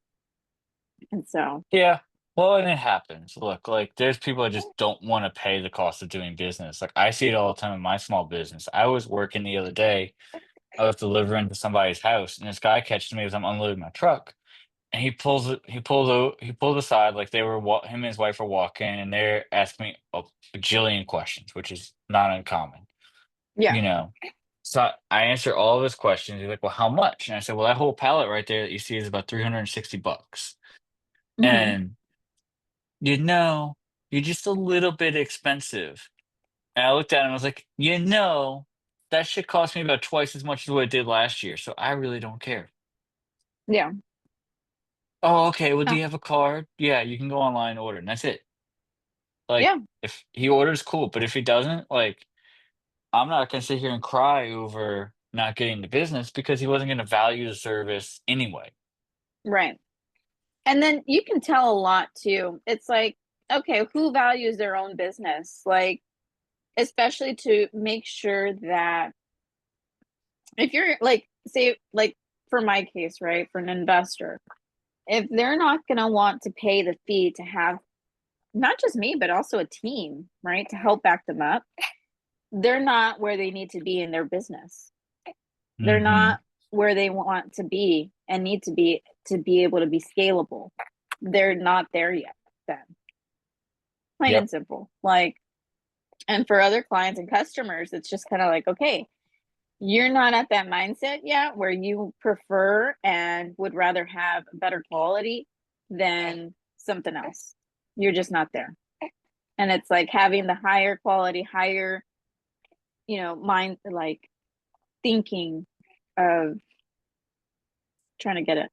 And so, Yeah. Well, and it happens. Look, like there's people that just don't want to pay the cost of doing business. Like I see it all the time in my small business. I was working the other day. I was delivering to somebody's house, and this guy catches me as I'm unloading my truck. And he pulled aside like him and his wife were walking, and they're asking me a bajillion questions, which is not uncommon, yeah. you know. So I answer all of his questions. He's like, "Well, how much?" And I said, "Well, that whole pallet right there that you see is about $360." Hmm. And you know, you're just a little bit expensive. And I looked at him and I was like, that should cost me about twice as much as what it did last year. So I really don't care. Yeah. Oh, okay. Well, do Yeah. you have a card? Yeah, you can go online and order. And that's it. Like, Yeah. if he orders, cool. But if he doesn't, like, I'm not gonna sit here and cry over not getting the business because he wasn't gonna value the service anyway. Right. And then you can tell a lot too. It's like, okay, who values their own business? Like, especially to make sure that if you're like, say, like for my case, right, for an investor, if they're not going to want to pay the fee to have not just me, but also a team, right, to help back them up, they're not where they need to be in their business. They're Hmm. not where they want to be and need to be able to be scalable. They're not there yet, then plain Yep. and simple. Like, and for other clients and customers, it's just kind of like, okay, you're not at that mindset yet where you prefer and would rather have better quality than something else. You're just not there. And it's like having the higher quality, higher, mind, like thinking of trying to get it,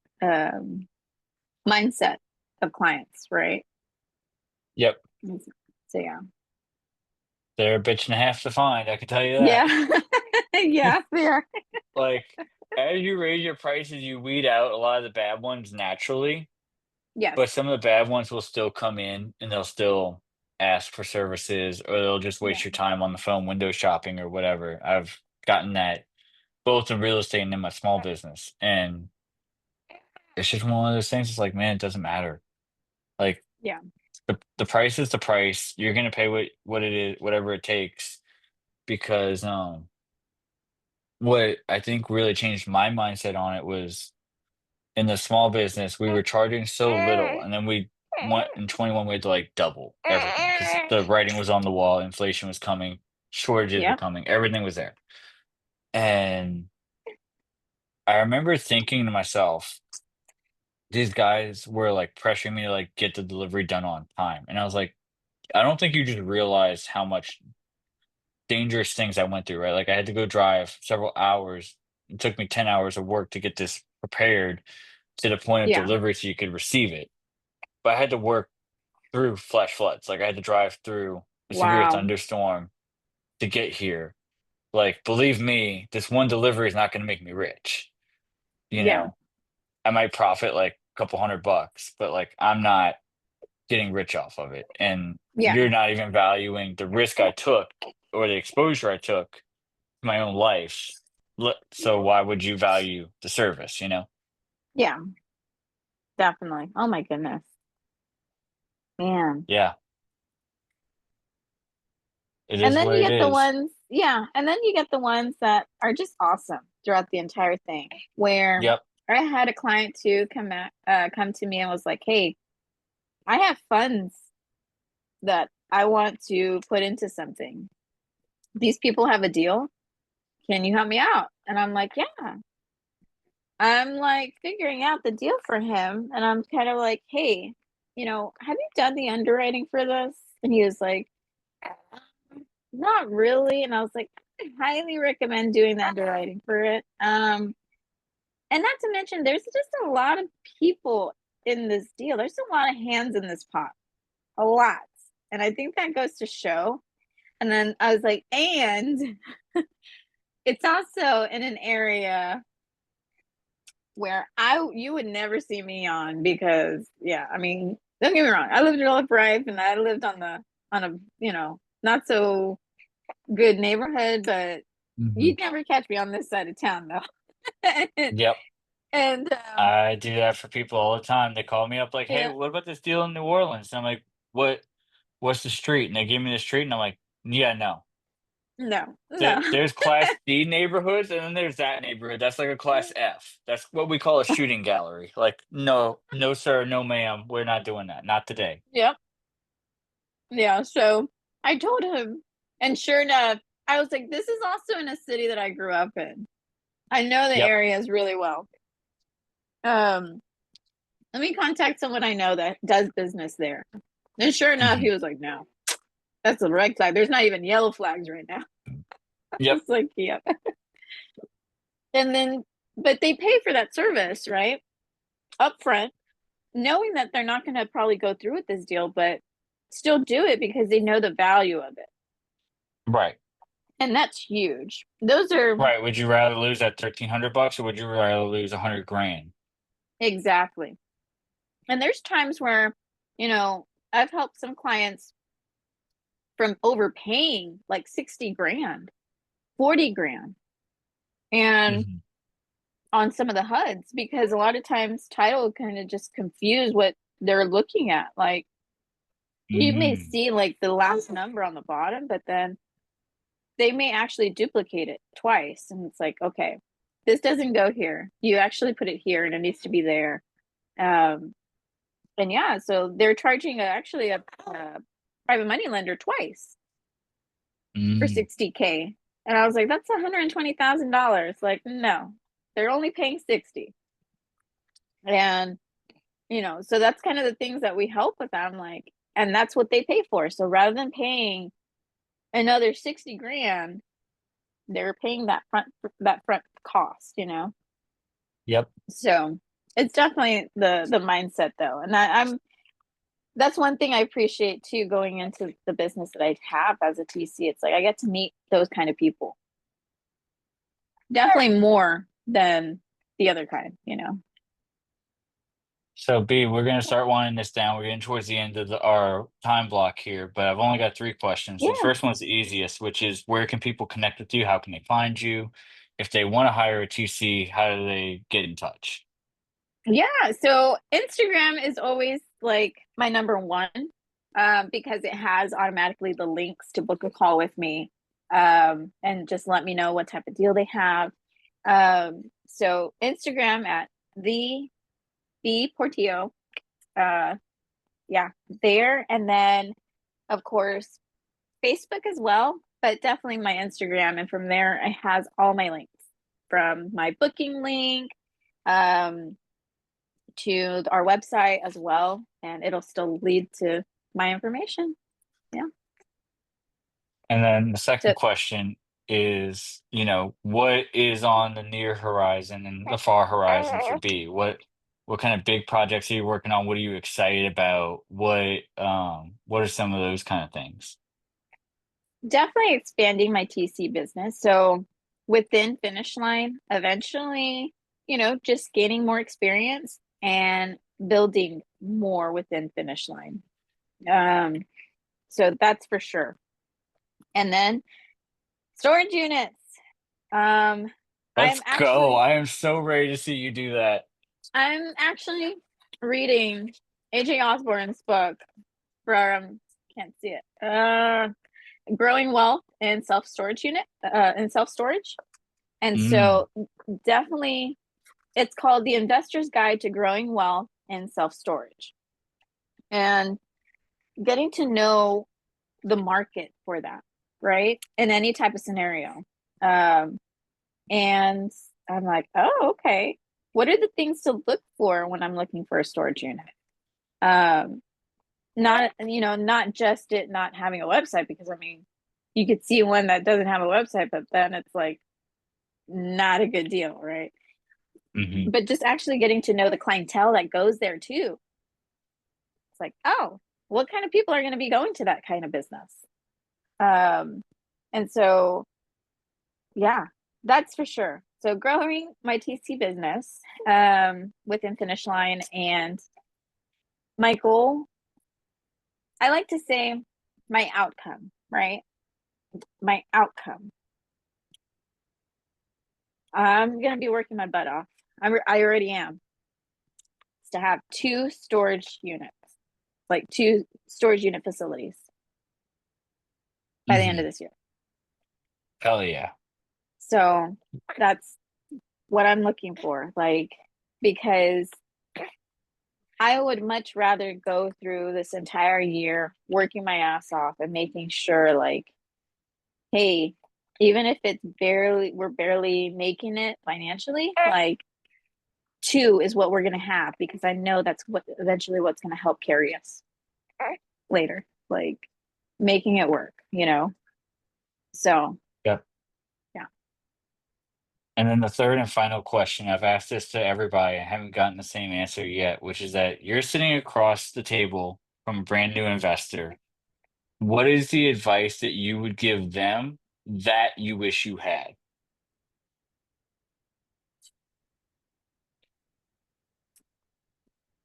mindset of clients, right? Yep. So, yeah. They're a bitch and a half to find, I can tell you that. Yeah. Yeah, fair. Like, as you raise your prices, you weed out a lot of the bad ones naturally, Yes. but some of the bad ones will still come in and they'll still ask for services or they'll just Yeah. waste your time on the phone window shopping or whatever. I've gotten that both in real estate and in my small business. And it's just one of those things. It's like, man, it doesn't matter. Like Yeah. the price is the price. You're gonna pay what it is, whatever it takes, because what I think really changed my mindset on it was in the small business, we were charging so little, and then we went in 21, we had to like double everything because the writing was on the wall, inflation was coming, shortages were Yep. coming, everything was there. And I remember thinking to myself, these guys were like pressuring me to like get the delivery done on time. And I was like, I don't think you just realize how much dangerous things I went through, right? Like I had to go drive several hours. It took me 10 hours of work to get this prepared to the point of Yeah. delivery so you could receive it. But I had to work through flash floods. Like I had to drive through a severe Wow. thunderstorm to get here. Like, believe me, this one delivery is not going to make me rich. You Yeah. know, I might profit like a couple $100, but like I'm not getting rich off of it. And Yeah. you're not even valuing the risk I took or the exposure I took to my own life. So why would you value the service, you know? Yeah. Definitely. Oh my goodness. Man. Yeah, it And is then what you it get the is. ones, yeah. And then you get the ones that are just awesome throughout the entire thing. Where Yep. I had a client too come to me and was like, "Hey, I have funds that I want to put into something. These people have a deal. Can you help me out?" And I'm like, "Yeah." I'm like figuring out the deal for him, and I'm kind of like, "Hey, have you done the underwriting for this?" And he was like, not really. And I was like, I highly recommend doing the underwriting for it. And not to mention, there's just a lot of people in this deal. There's a lot of hands in this pot, a lot. And I think that goes to show. And then I was like, and it's also in an area where you would never see me on because yeah, I mean, don't get me wrong, I lived in Oak Rife and I lived on a not so good neighborhood, but Hmm. you'd never catch me on this side of town though. Yep. and I do that for people all the time. They call me up like, "Hey, yeah, what about this deal in New Orleans?" And I'm like, What's the street?" And they give me the street, and I'm like, "Yeah, no. no, no. There's Class D neighborhoods, and then there's that neighborhood. That's like a Class F. That's what we call a shooting gallery. Like, no, no, sir, no, ma'am, we're not doing that. Not today." Yep. Yeah, so I told him, and sure enough, I was like, this is also in a city that I grew up in. I know the Yep. areas really well. Um, Let me contact someone I know that does business there. And sure enough, Hmm. he was like, no, that's a red flag. There's not even yellow flags right now. I Yep. was like, yep. And then, but they pay for that service, right? Up front, knowing that they're not going to probably go through with this deal, but still do it because they know the value of it. Right. And that's huge. Those are Right. Would you rather lose that $1,300 or would you rather lose 100 grand? exactly. And there's times where, I've helped some clients from overpaying like 60 grand, 40 grand. And Hmm. on some of the HUDs, because a lot of times title kind of just confuse what they're looking at. Like you may Mm. see like the last number on the bottom, but then they may actually duplicate it twice. And it's like, okay, this doesn't go here. You actually put it here and it needs to be there. Um, and yeah, so they're charging actually a private money lender twice for Mm. 60K. And I was like, that's $120,000. Like, no, they're only paying 60. And, so that's kind of the things that we help with them. Like, and that's what they pay for. So rather than paying another 60 grand, they're paying that front cost. Yep. So it's definitely the mindset though. And that's one thing I appreciate too going into the business that I have as a TC. It's like I get to meet those kind of people. Definitely more than the other kind. So B, we're gonna start winding this down. We're getting towards the end of our time block here, but I've only got three questions. The Yeah. first one's the easiest, which is where can people connect with you? How can they find you? If they want to hire a TC, how do they get in touch? Yeah. So Instagram is always like my number one, because it has automatically the links to book a call with me, and just let me know what type of deal they have. So Instagram at the B Portillo. Uh, yeah, there. And then, of course, Facebook as well, but definitely my Instagram. And from there, it has all my links from my booking link, um, to our website as well, and it'll still lead to my information. Yeah. And then the So second question is, what is on the near horizon and the far horizon for B? What kind of big projects are you working on? What are you excited about? What are some of those kind of things? definitely expanding my TC business. So within Finish Line, eventually, just gaining more experience and building more within Finish Line. Um, so that's for sure. And then storage units. Um, Let's I'm go. actually I am so ready to see you do that. I'm actually reading AJ Osborne's book from can't see it. Growing Wealth in Self Storage. And Mm. so definitely it's called The Investor's Guide to Growing Wealth in Self Storage. And getting to know the market for that, right? In any type of scenario. Um, and I'm like, oh, okay. What are the things to look for when I'm looking for a storage unit? Um, not just it not having a website, because I mean, you could see one that doesn't have a website, but then it's like not a good deal, right? Hmm. But just actually getting to know the clientele that goes there too. It's like, oh, what kind of people are going to be going to that kind of business? Um, and so, yeah, that's for sure. So growing my TC business within Finish Line, and my goal, I like to say my outcome, right? My outcome. I'm going to be working my butt off. I already am. It's to have two storage units, like two storage unit facilities by the end of Hmm. this year. Hell yeah. So that's what I'm looking for. Like, because I would much rather go through this entire year working my ass off and making sure, like, hey, even if we're barely making it financially, like, two is what we're going to have, because I know that's what eventually what's going to help carry us later, like making it work, you know? So, Yep. yeah. And then the third and final question, I've asked this to everybody, I haven't gotten the same answer yet, which is that you're sitting across the table from a brand new investor. What is the advice that you would give them that you wish you had?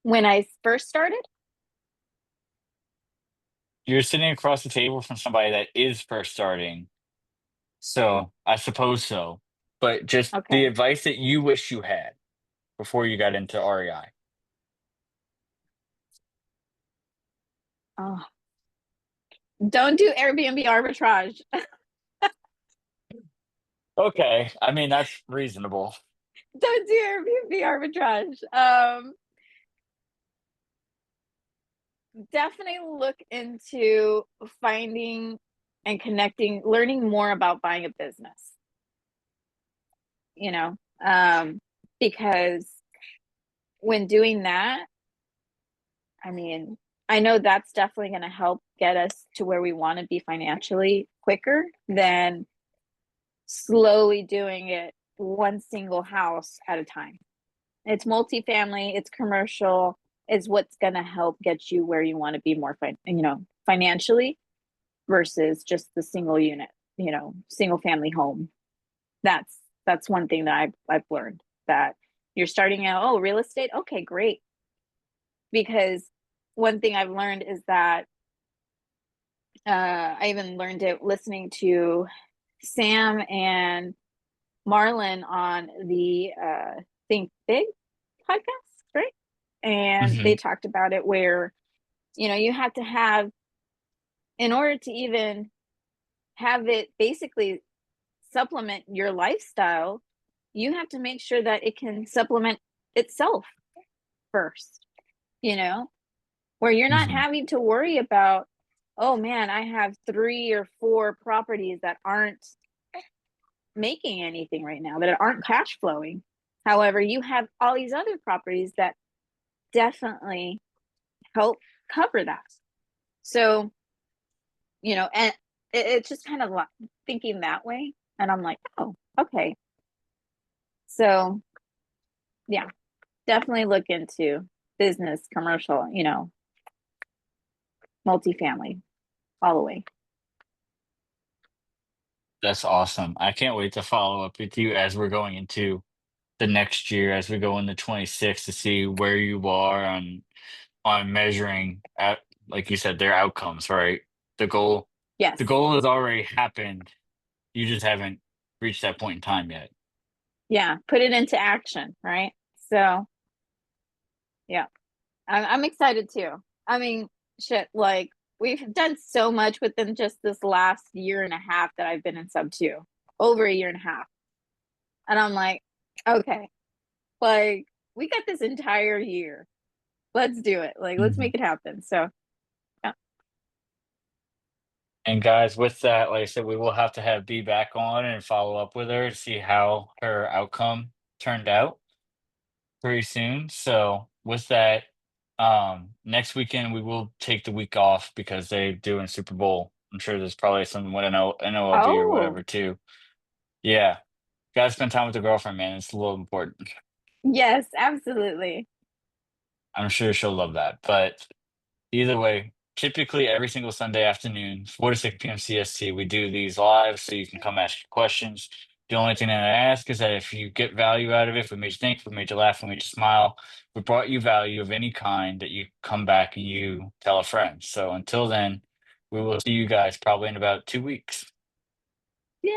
When I first started, You're sitting across the table from somebody that is first starting, so I suppose so. But just the okay. advice that you wish you had before you got into REI. Oh, don't do Airbnb arbitrage. Okay, I mean that's reasonable. Don't do Airbnb arbitrage. Definitely look into finding and connecting, learning more about buying a business, you know, because when doing that, I mean, I know that's definitely going to help get us to where we want to be financially quicker than slowly doing it one single house at a time. It's multifamily, it's commercial, is what's going to help get you where you want to be more, financially, versus just the single unit, single family home. That's that's one thing that I've learned, that you're starting out, oh, real estate, okay, great. Because one thing I've learned is that I even learned it listening to Sam and Marlon on the Think Big podcast, right? And Hmm. they talked about it where, you have to have, in order to even have it basically supplement your lifestyle, you have to make sure that it can supplement itself first, you know, where you're not Hmm. having to worry about, oh man, I have 3 or 4 properties that aren't making anything right now, that aren't cash flowing. However, you have all these other properties that definitely help cover that. So, and it's just kind of like thinking that way. And I'm like, oh, okay. So, yeah, definitely look into business, commercial, multifamily, all the way. That's awesome. I can't wait to follow up with you as we're going into the next year, as we go into 26 to see where you are on measuring at, like you said, their outcomes, right? The goal the Yes. goal has already happened. You just haven't reached that point in time yet. Yeah. Put it into action. Right. So, yeah, I'm excited too. I mean, shit, like we've done so much within just this last year and a half that I've been in SubTo, over a year and a half. And I'm like, okay, like we got this entire year. Let's do it. Like, let's Mhm. make it happen. So, yeah. And guys, with that, like I said, we will have to have B back on and follow up with her to see how her outcome turned out pretty soon. So with that, next weekend we will take the week off because they're doing Super Bowl. I'm sure there's probably some with an NOLB or Oh, whatever too. Yeah, gotta spend time with the girlfriend, man. It's a little important. yes, absolutely. I'm sure she'll love that. But either way, typically every single Sunday afternoon, 4 to 6 p.m. CST, we do these live so you can come ask your questions. The only thing that I ask is that if you get value out of it, if we made you think, if we made you laugh, if we made you smile, if we brought you value of any kind, that you come back and you tell a friend. So until then, we will see you guys probably in about 2 weeks. Yay!